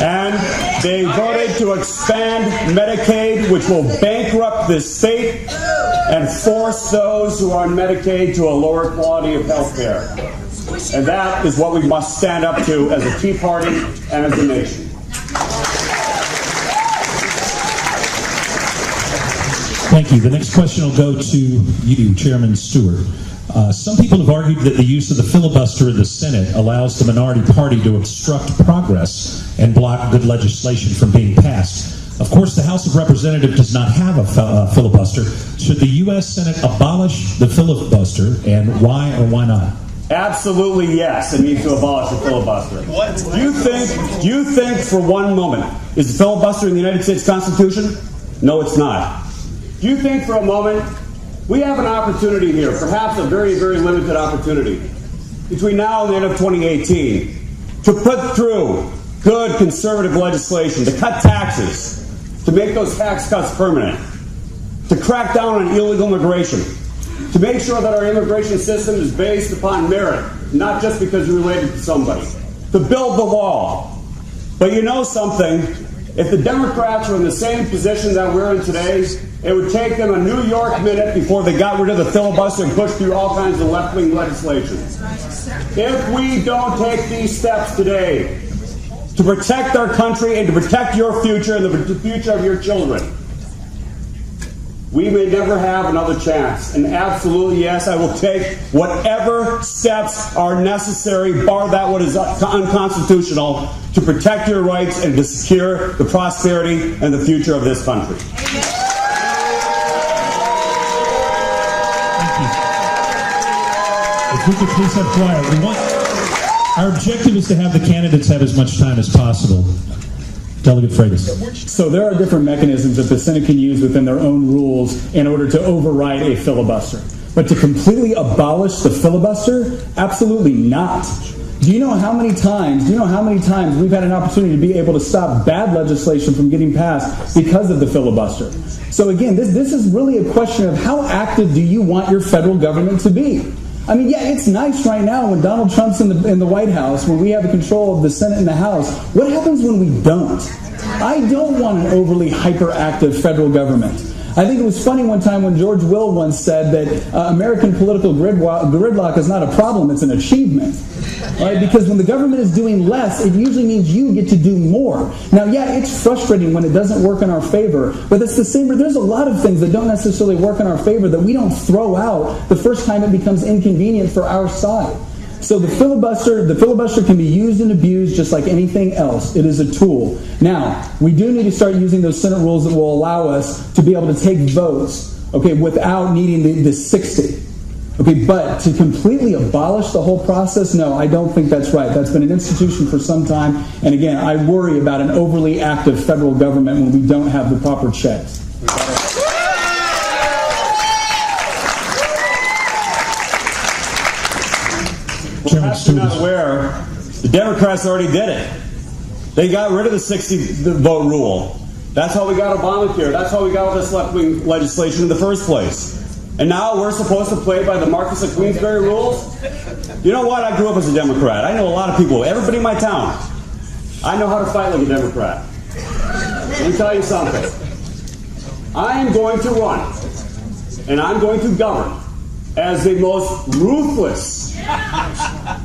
And they voted to expand Medicaid, which will bankrupt this state and force those who are on Medicaid to a lower quality of health care. And that is what we must stand up to as a Tea Party and as a nation. Thank you. The next question will go to you, Chairman Stewart. Some people have argued that the use of the filibuster in the Senate allows the minority party to obstruct progress and block good legislation from being passed. Of course, the House of Representatives does not have a filibuster. Should the U.S. Senate abolish the filibuster, and why or why not? Absolutely yes, it needs to abolish the filibuster. What? Do you think for one moment, is the filibuster in the United States Constitution? No, it's not. Do you think for a moment, we have an opportunity here, perhaps a very, very limited opportunity, between now and the end of 2018, to put through good conservative legislation, to cut taxes, to make those tax cuts permanent, to crack down on illegal immigration, to make sure that our immigration system is based upon merit, not just because you're related to somebody, to build the wall. But you know something, if the Democrats were in the same position that we're in today, it would take them a New York minute before they got rid of the filibuster and pushed through all kinds of left-wing legislation. If we don't take these steps today to protect our country and to protect your future and the future of your children, we may never have another chance. And absolutely, yes, I will take whatever steps are necessary, bar that what is unconstitutional, to protect your rights and to secure the prosperity and the future of this country. If we could please have quiet. Our objective is to have the candidates have as much time as possible. Delegate Freitas. So there are different mechanisms that the Senate can use within their own rules in order to override a filibuster. But to completely abolish the filibuster? Absolutely not. Do you know how many times we've had an opportunity to be able to stop bad legislation from getting passed because of the filibuster? So again, this is really a question of how active do you want your federal government to be? I mean, yeah, it's nice right now when Donald Trump's in the White House, when we have the control of the Senate and the House. What happens when we don't? I don't want an overly hyperactive federal government. I think it was funny one time when George Will once said that American political gridlock is not a problem, it's an achievement. Right? Because when the government is doing less, it usually means you get to do more. Now, yeah, it's frustrating when it doesn't work in our favor, but it's the same. There's a lot of things that don't necessarily work in our favor that we don't throw out the first time it becomes inconvenient for our side. So the filibuster can be used and abused just like anything else. It is a tool. Now, we do need to start using those Senate rules that will allow us to be able to take votes, okay, without needing the 60. Okay, but to completely abolish the whole process, no, I don't think that's right. That's been an institution for some time. And again, I worry about an overly active federal government when we don't have the proper checks. Perhaps you're not aware, the Democrats already did it. They got rid of the 60-vote rule. That's how we got Obamacare. That's how we got all this left-wing legislation in the first place. And now we're supposed to play by the Marcus of Queensberry rules? You know what? I grew up as a Democrat. I know a lot of people, everybody in my town. I know how to fight like a Democrat. Let me tell you something. I am going to run, and I'm going to govern as the most ruthless,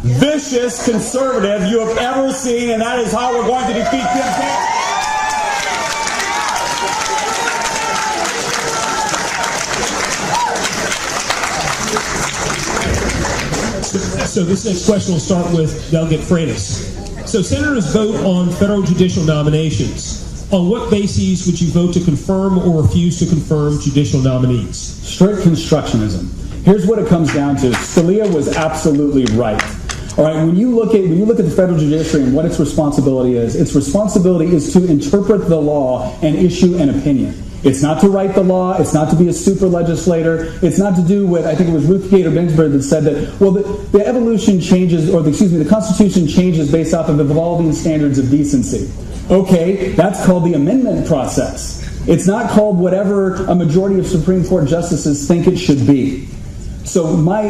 vicious conservative you have ever seen, and that is how we're going to defeat Tim Kaine. So this next question will start with Delegate Freitas. So senators vote on federal judicial nominations. On what bases would you vote to confirm or refuse to confirm judicial nominees? Strict constructionism. Here's what it comes down to. Scalia was absolutely right. All right, when you look at the federal judiciary and what its responsibility is to interpret the law and issue an opinion. It's not to write the law. It's not to be a super legislator. It's not to do what I think it was Ruth Bader Ginsburg that said that, well, the evolution changes, the Constitution changes based off of evolving standards of decency. Okay, that's called the amendment process. It's not called whatever a majority of Supreme Court justices think it should be. So my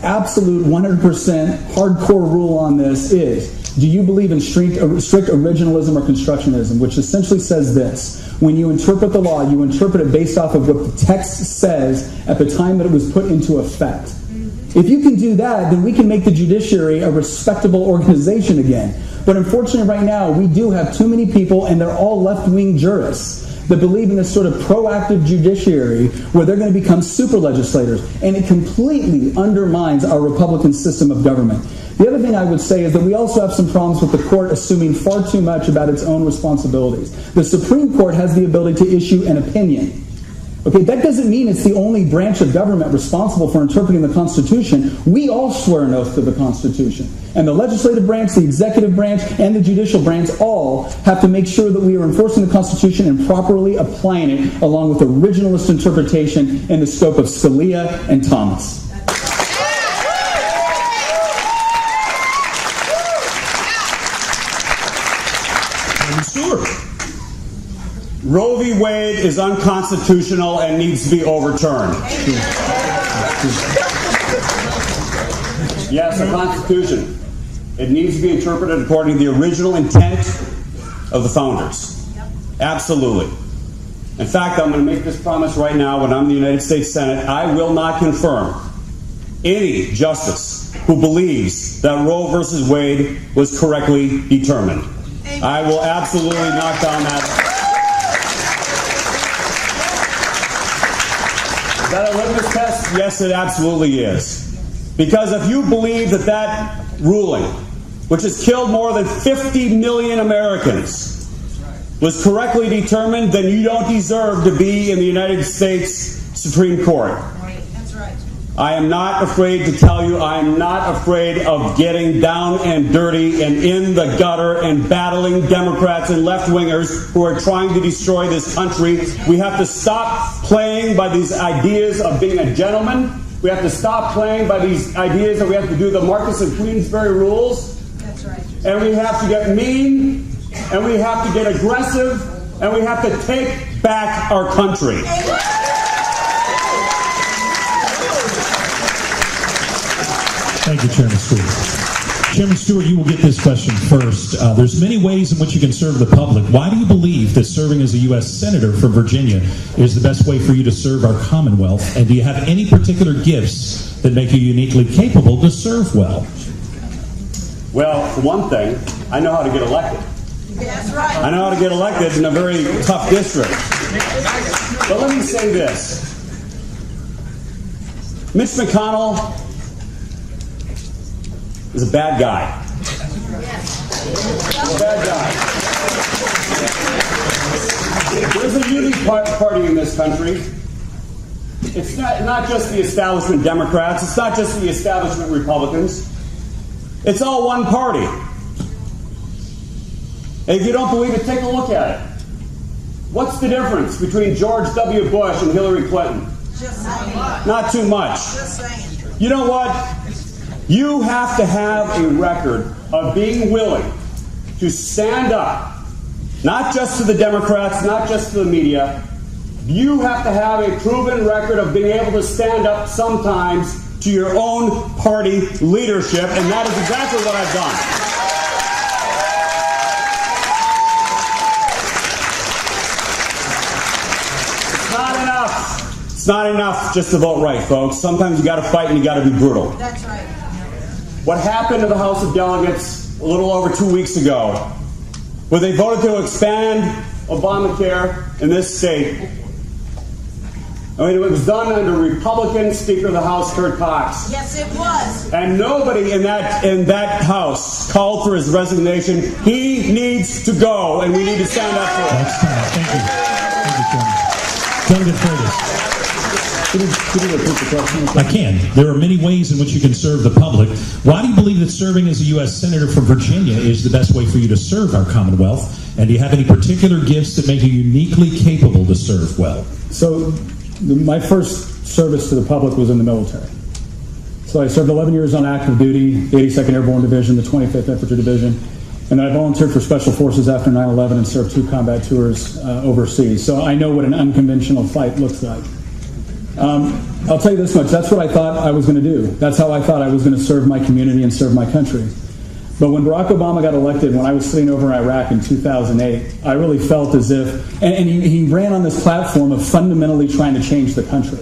absolute 100% hardcore rule on this is, do you believe in strict originalism or constructionism, which essentially says this: when you interpret the law, you interpret it based off of what the text says at the time that it was put into effect. If you can do that, then we can make the judiciary a respectable organization again. But unfortunately right now, we do have too many people, and they're all left-wing jurists, that believe in this sort of proactive judiciary where they're going to become super legislators. And it completely undermines our Republican system of government. The other thing I would say is that we also have some problems with the court assuming far too much about its own responsibilities. The Supreme Court has the ability to issue an opinion. Okay, that doesn't mean it's the only branch of government responsible for interpreting the Constitution. We all swear an oath to the Constitution. And the legislative branch, the executive branch, and the judicial branch all have to make sure that we are enforcing the Constitution and properly applying it along with originalist interpretation in the scope of Scalia and Thomas. Stewart. Roe v. Wade is unconstitutional and needs to be overturned. Yes, the Constitution. It needs to be interpreted according to the original intent of the founders. Absolutely. In fact, I'm going to make this promise right now when I'm in the United States Senate. I will not confirm any justice who believes that Roe versus Wade was correctly determined. I will absolutely knock down that. Is that a litmus test? Yes, it absolutely is. Because if you believe that ruling, which has killed more than 50 million Americans, was correctly determined, then you don't deserve to be in the United States Supreme Court. Right, that's right. I am not afraid to tell you, I am not afraid of getting down and dirty and in the gutter and battling Democrats and left-wingers who are trying to destroy this country. We have to stop playing by these ideas of being a gentleman. We have to stop playing by these ideas that we have to do the Marcus of Queensberry rules. That's right. And we have to get mean, and we have to get aggressive, and we have to take back our country. Thank you, Chairman Stewart. Chairman Stewart, you will get this question first. There's many ways in which you can serve the public. Why do you believe that serving as a U.S. Senator from Virginia is the best way for you to serve our Commonwealth? And do you have any particular gifts that make you uniquely capable to serve well? Well, for one thing, I know how to get elected. That's right. I know how to get elected in a very tough district. But let me say this. Mitch McConnell is a bad guy. A bad guy. There's a unique party in this country. It's not just the establishment Democrats. It's not just the establishment Republicans. It's all one party. And if you don't believe it, take a look at it. What's the difference between George W. Bush and Hillary Clinton? Just saying. Not too much. Just saying. You know what? You have to have a record of being willing to stand up, not just to the Democrats, not just to the media. You have to have a proven record of being able to stand up sometimes to your own party leadership, and that is exactly what I've done. It's not enough just to vote right, folks. Sometimes you got to fight and you got to be brutal. That's right. What happened to the House of Delegates a little over 2 weeks ago, where they voted to expand Obamacare in this state? I mean, it was done under Republican Speaker of the House, Kurt Cox. Yes, it was. And nobody in that House called for his resignation. He needs to go, and we need to stand up for him. That's time. Thank you. Thank you, Chairman. Delegate Freitas. Could you repeat the question? I can. There are many ways in which you can serve the public. Why do you believe that serving as a U.S. Senator from Virginia is the best way for you to serve our Commonwealth? And do you have any particular gifts that make you uniquely capable to serve well? So, my first service to the public was in the military. So I served 11 years on active duty, the 82nd Airborne Division, the 25th Infantry Division, and then I volunteered for Special Forces after 9/11 and served 2 combat tours overseas. So I know what an unconventional fight looks like. I'll tell you this much, that's what I thought I was going to do. That's how I thought I was going to serve my community and serve my country. But when Barack Obama got elected, when I was sitting over in Iraq in 2008, I really felt as if, and he ran on this platform of fundamentally trying to change the country.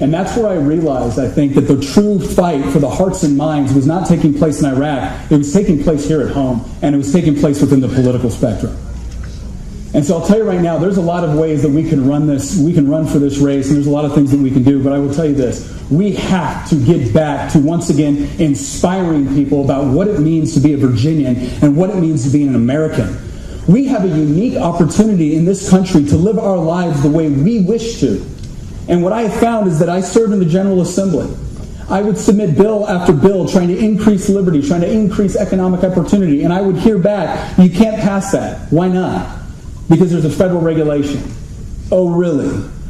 And that's where I realized, I think, that the true fight for the hearts and minds was not taking place in Iraq. It was taking place here at home, and it was taking place within the political spectrum. And so I'll tell you right now, there's a lot of ways that we can run this, we can run for this race, and there's a lot of things that we can do, but I will tell you this. We have to get back to, once again, inspiring people about what it means to be a Virginian and what it means to be an American. We have a unique opportunity in this country to live our lives the way we wish to. And what I have found is that I serve in the General Assembly. I would submit bill after bill trying to increase liberty, trying to increase economic opportunity, and I would hear back, you can't pass that. Why not? Because there's a federal regulation. Oh, really?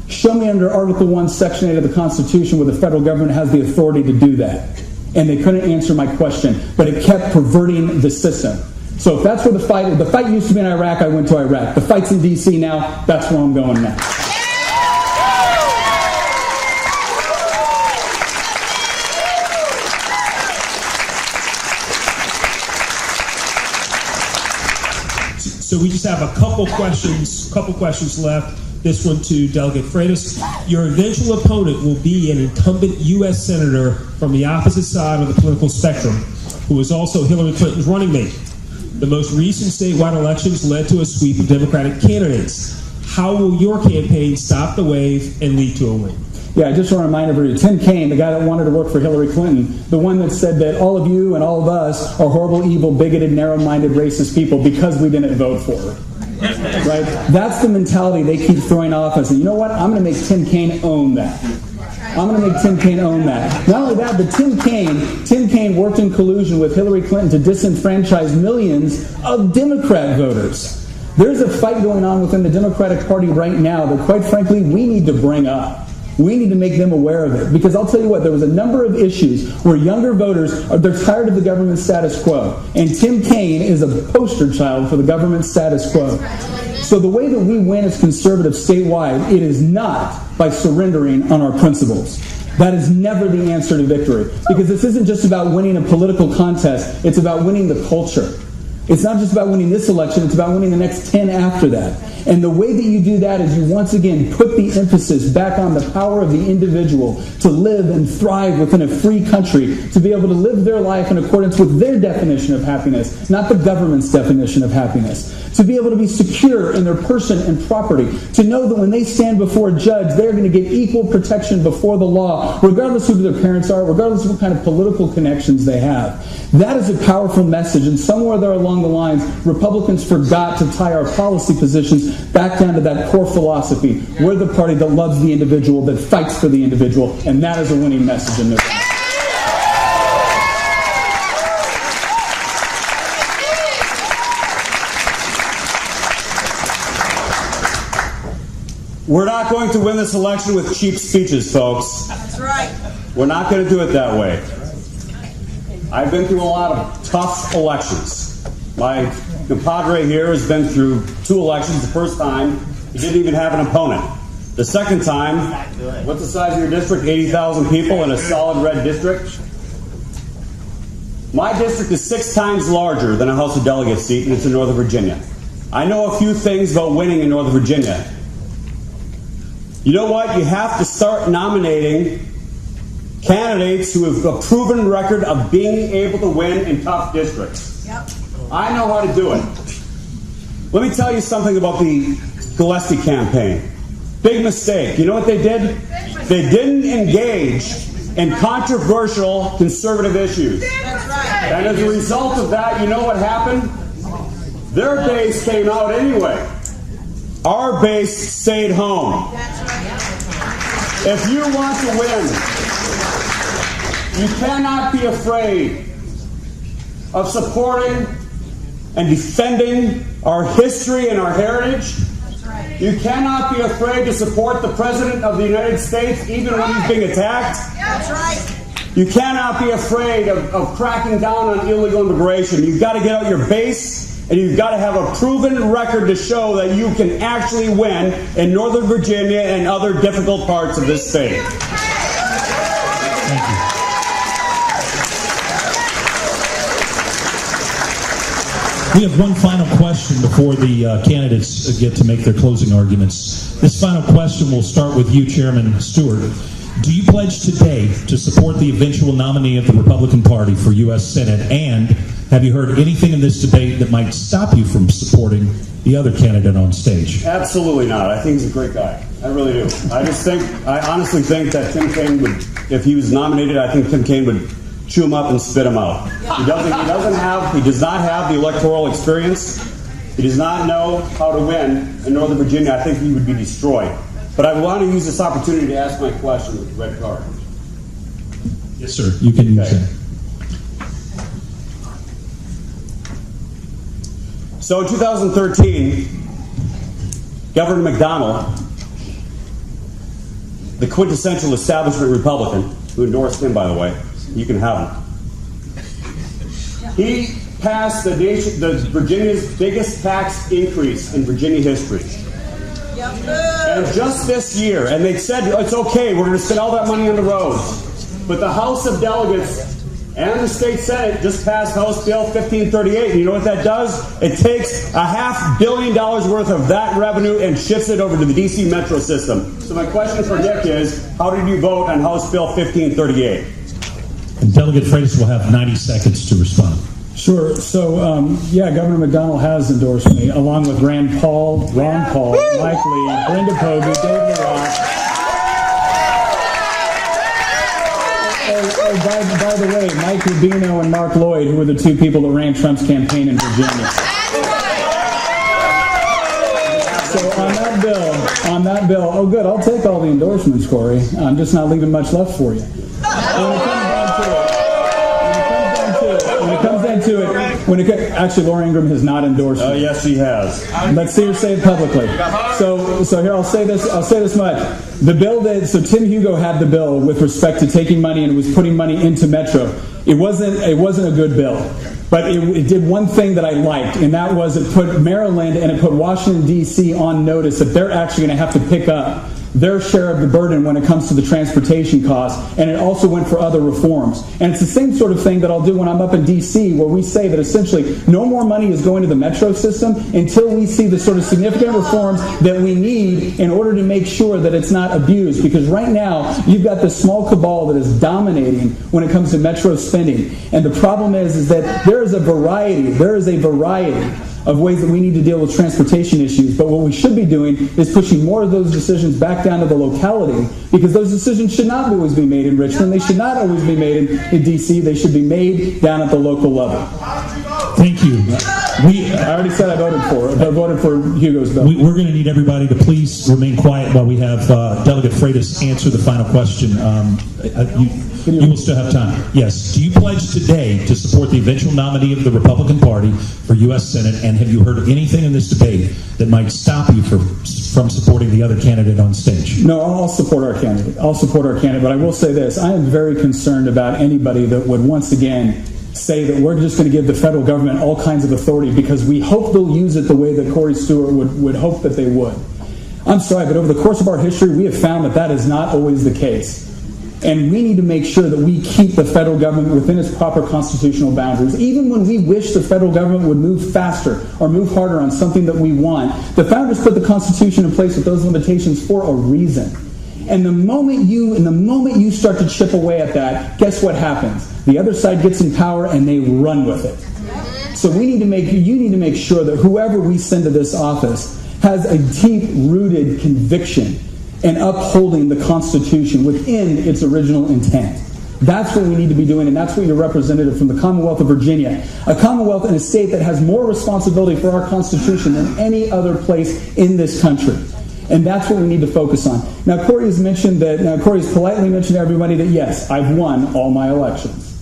Show me under Article 1, Section 8 of the Constitution where the federal government has the authority to do that. And they couldn't answer my question, but it kept perverting the system. So if that's where the fight used to be in Iraq, I went to Iraq. The fight's in D.C. now, that's where I'm going now. So we just have a couple questions left. This one to Delegate Freitas. Your eventual opponent will be an incumbent U.S. Senator from the opposite side of the political spectrum, who is also Hillary Clinton's running mate. The most recent statewide elections led to a sweep of Democratic candidates. How will your campaign stop the wave and lead to a win? Yeah, I just want to remind everybody, Tim Kaine, the guy that wanted to work for Hillary Clinton, the one that said that all of you and all of us are horrible, evil, bigoted, narrow-minded, racist people because we didn't vote for her. Right? That's the mentality they keep throwing off us. And you know what? I'm going to make Tim Kaine own that. I'm going to make Tim Kaine own that. Not only that, but Tim Kaine worked in collusion with Hillary Clinton to disenfranchise millions of Democrat voters. There's a fight going on within the Democratic Party right now that, quite frankly, we need to bring up. We need to make them aware of it. Because I'll tell you what, there was a number of issues where younger voters, they're tired of the government status quo. And Tim Kaine is a poster child for the government status quo. So the way that we win as conservatives statewide, it is not by surrendering on our principles. That is never the answer to victory. Because this isn't just about winning a political contest. It's about winning the culture. It's not just about winning this election. It's about winning the next 10 after that. And the way that you do that is you once again put the emphasis back on the power of the individual to live and thrive within a free country, to be able to live their life in accordance with their definition of happiness, not the government's definition of happiness. To be able to be secure in their person and property, to know that when they stand before a judge, they're going to get equal protection before the law, regardless of who their parents are, regardless of what kind of political connections they have. That is a powerful message, and somewhere there along the lines, Republicans forgot to tie our policy positions back down to that core philosophy. We're the party that loves the individual, that fights for the individual, and that is a winning message in this. We're not going to win this election with cheap speeches, folks. That's right. We're not going to do it that way. I've been through a lot of tough elections. My compadre here has been through 2 elections. The first time, he didn't even have an opponent. The second time, what's the size of your district? 80,000 people in a solid red district? My district is 6 times larger than a House of Delegates seat, and it's in Northern Virginia. I know a few things about winning in Northern Virginia. You know what? You have to start nominating candidates who have a proven record of being able to win in tough districts. Yep. I know how to do it. Let me tell you something about the Gillespie campaign. Big mistake. You know what they did? They didn't engage in controversial conservative issues. That's right. And as a result of that, you know what happened? Their base came out anyway. Our base stayed home. That's right. If you want to win, you cannot be afraid of supporting and defending our history and our heritage. That's right. You cannot be afraid to support the President of the United States even when he's being attacked. That's right. You cannot be afraid of cracking down on illegal immigration. You've got to get out your base, and you've got to have a proven record to show that you can actually win in Northern Virginia and other difficult parts of this state. Thank you. We have one final question before the candidates get to make their closing arguments. This final question will start with you, Chairman Stewart. Do you pledge today to support the eventual nominee of the Republican Party for U.S. Senate? And have you heard anything in this debate that might stop you from supporting the other candidate on stage? Absolutely not. I think he's a great guy. I really do. I honestly think that Tim Kaine would, if he was nominated, I think Tim Kaine would chew him up and spit him out. He does not have the electoral experience. He does not know how to win in Northern Virginia. I think he would be destroyed. But I want to use this opportunity to ask my question with the red card. Yes, sir. You can use that. So in 2013, Governor McDonnell, the quintessential establishment Republican, who endorsed him, by the way, you can have him. He passed the Virginia's biggest tax increase in Virginia history. And just this year, and they said, it's okay, we're going to spend all that money on the roads. But the House of Delegates and the State Senate just passed House Bill 1538. And you know what that does? It takes $500 million worth of that revenue and shifts it over to the D.C. Metro system. So my question for Nick is, how did you vote on House Bill 1538? And Delegate Freitas will have 90 seconds to respond. Sure. So, Governor McDonnell has endorsed me, along with Rand Paul, Ron Paul, Mike Lee, Brenda Pogge, Dave LaRock. By the way, Mike Rubino and Mark Lloyd, who were the 2 people that ran Trump's campaign in Virginia. So on that bill, oh good, I'll take all the endorsements, Corey. I'm just not leaving much left for you. Actually, Laura Ingraham has not endorsed me. Oh, yes, she has. Let's see her say it publicly. So here, I'll say this much. The bill Tim Hugo had the bill with respect to taking money and was putting money into Metro. It wasn't a good bill. But it did one thing that I liked, and that was it put Maryland and it put Washington, D.C. on notice that they're actually going to have to pick up their share of the burden when it comes to the transportation costs, and it also went for other reforms. And it's the same sort of thing that I'll do when I'm up in D.C., where we say that essentially no more money is going to the metro system until we see the sort of significant reforms that we need in order to make sure that it's not abused. Because right now, you've got this small cabal that is dominating when it comes to metro spending. And the problem is that there is a variety of ways that we need to deal with transportation issues. But what we should be doing is pushing more of those decisions back down to the locality, because those decisions should not always be made in Richmond. They should not always be made in D.C. They should be made down at the local level. Thank you. I already said I voted for Hugo's bill. We're going to need everybody to please remain quiet while we have Delegate Freitas answer the final question. You will still have time. Yes. Do you pledge today to support the eventual nominee of the Republican Party for U.S. Senate, and have you heard anything in this debate that might stop you from supporting the other candidate on stage? No, I'll support our candidate. But I will say this. I am very concerned about anybody that would once again say that we're just going to give the federal government all kinds of authority because we hope they'll use it the way that Corey Stewart would hope that they would. I'm sorry, but over the course of our history, we have found that is not always the case. And we need to make sure that we keep the federal government within its proper constitutional boundaries. Even when we wish the federal government would move faster or move harder on something that we want, the founders put the Constitution in place with those limitations for a reason. And the moment you start to chip away at that, guess what happens? The other side gets in power and they run with it. So you need to make sure that whoever we send to this office has a deep-rooted conviction and upholding the Constitution within its original intent. That's what we need to be doing, and that's what your representative from the Commonwealth of Virginia, a Commonwealth and a state that has more responsibility for our Constitution than any other place in this country. And that's what we need to focus on. Now, Corey has politely mentioned to everybody that, yes, I've won all my elections.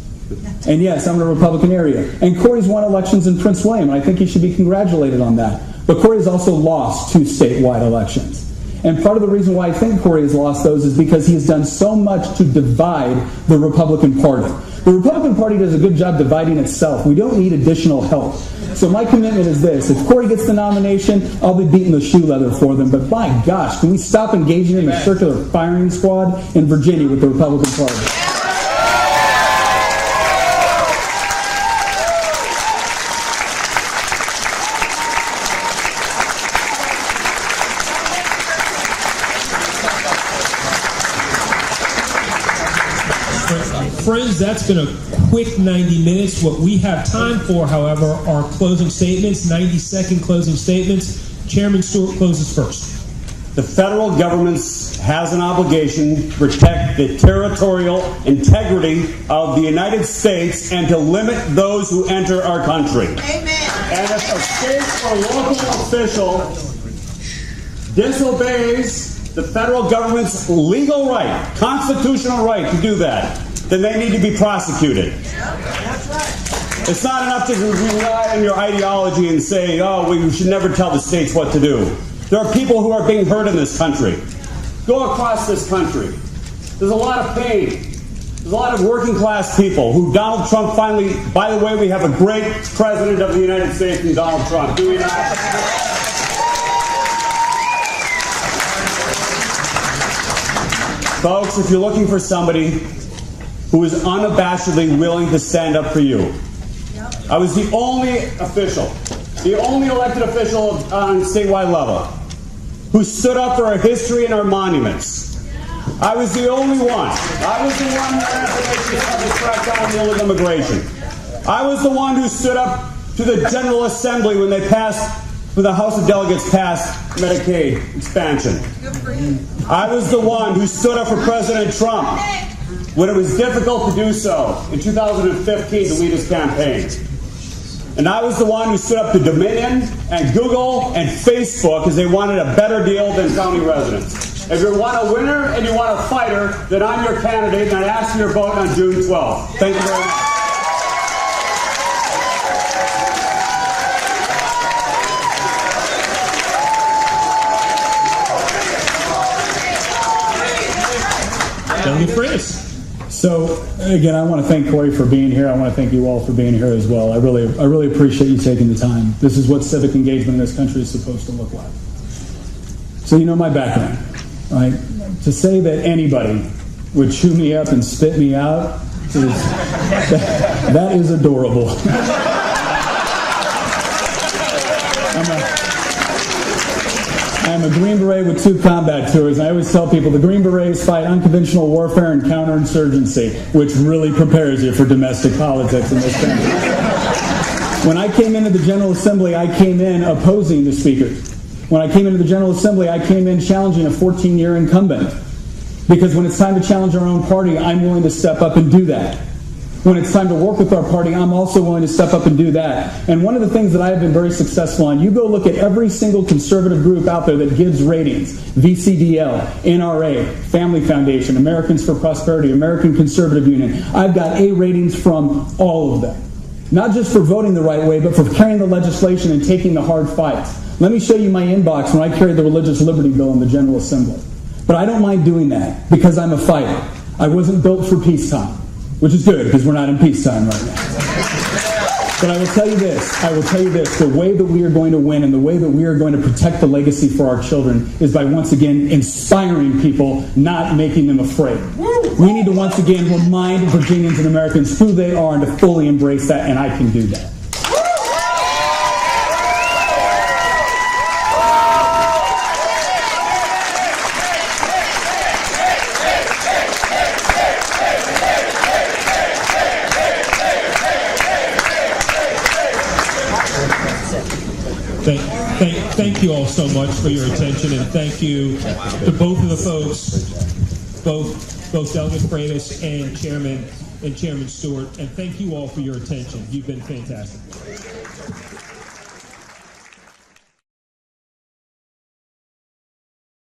And yes, I'm in a Republican area. And Corey's won elections in Prince William, and I think he should be congratulated on that. But Corey has also lost 2 statewide elections. And part of the reason why I think Corey has lost those is because he has done so much to divide the Republican Party. The Republican Party does a good job dividing itself. We don't need additional help. So my commitment is this. If Corey gets the nomination, I'll be beating the shoe leather for them. But my gosh, can we stop engaging in a circular firing squad in Virginia with the Republican Party? Friends, that's been a quick 90 minutes. What we have time for, however, are closing statements, 90-second closing statements. Chairman Stewart closes first. The federal government has an obligation to protect the territorial integrity of the United States and to limit those who enter our country. Amen. And if a state or local official disobeys the federal government's legal right, constitutional right to do that, then they need to be prosecuted. That's right. It's not enough to rely on your ideology and say, oh, we should never tell the states what to do. There are people who are being hurt in this country. Go across this country. There's a lot of pain. There's a lot of working class people who Donald Trump finally, by the way, we have a great president of the United States in Donald Trump. Do we not? Folks, if you're looking for somebody who is unabashedly willing to stand up for you, I was the only elected official on statewide level who stood up for our history and our monuments. I was the only one. I was the one who had the crackdown on illegal immigration. I was the one who stood up to the General Assembly when the House of Delegates passed Medicaid expansion. I was the one who stood up for President Trump when it was difficult to do so in 2015 to lead his campaign. And I was the one who stood up to Dominion and Google and Facebook because they wanted a better deal than county residents. If you want a winner and you want a fighter, then I'm your candidate, and I ask for your vote on June 12th. Thank you very much. Delegate Freitas. So Again, I want to thank Corey for being here. I want to thank you all for being here as well. I really appreciate you taking the time. This is what civic engagement in this country is supposed to look like. So you know my background, right? To say that anybody would chew me up and spit me out, that is adorable. I'm a Green Beret with 2 combat tours, and I always tell people the Green Berets fight unconventional warfare and counterinsurgency, which really prepares you for domestic politics in this country. When I came into the General Assembly, I came in opposing the Speaker. When I came into the General Assembly, I came in challenging a 14-year incumbent. Because when it's time to challenge our own party, I'm willing to step up and do that. When it's time to work with our party, I'm also willing to step up and do that. And one of the things that I have been very successful on, you go look at every single conservative group out there that gives ratings, VCDL, NRA, Family Foundation, Americans for Prosperity, American Conservative Union. I've got A ratings from all of them. Not just for voting the right way, but for carrying the legislation and taking the hard fights. Let me show you my inbox when I carried the Religious Liberty Bill in the General Assembly. But I don't mind doing that because I'm a fighter. I wasn't built for peacetime, which is good because we're not in peacetime right now. But I will tell you this, the way that we are going to win and the way that we are going to protect the legacy for our children is by once again inspiring people, not making them afraid. We need to once again remind Virginians and Americans who they are and to fully embrace that, and I can do that. Thank you all so much for your attention, and thank you to both of the folks, both Delegate Freitas and Chairman Stewart, and thank you all for your attention. You've been fantastic.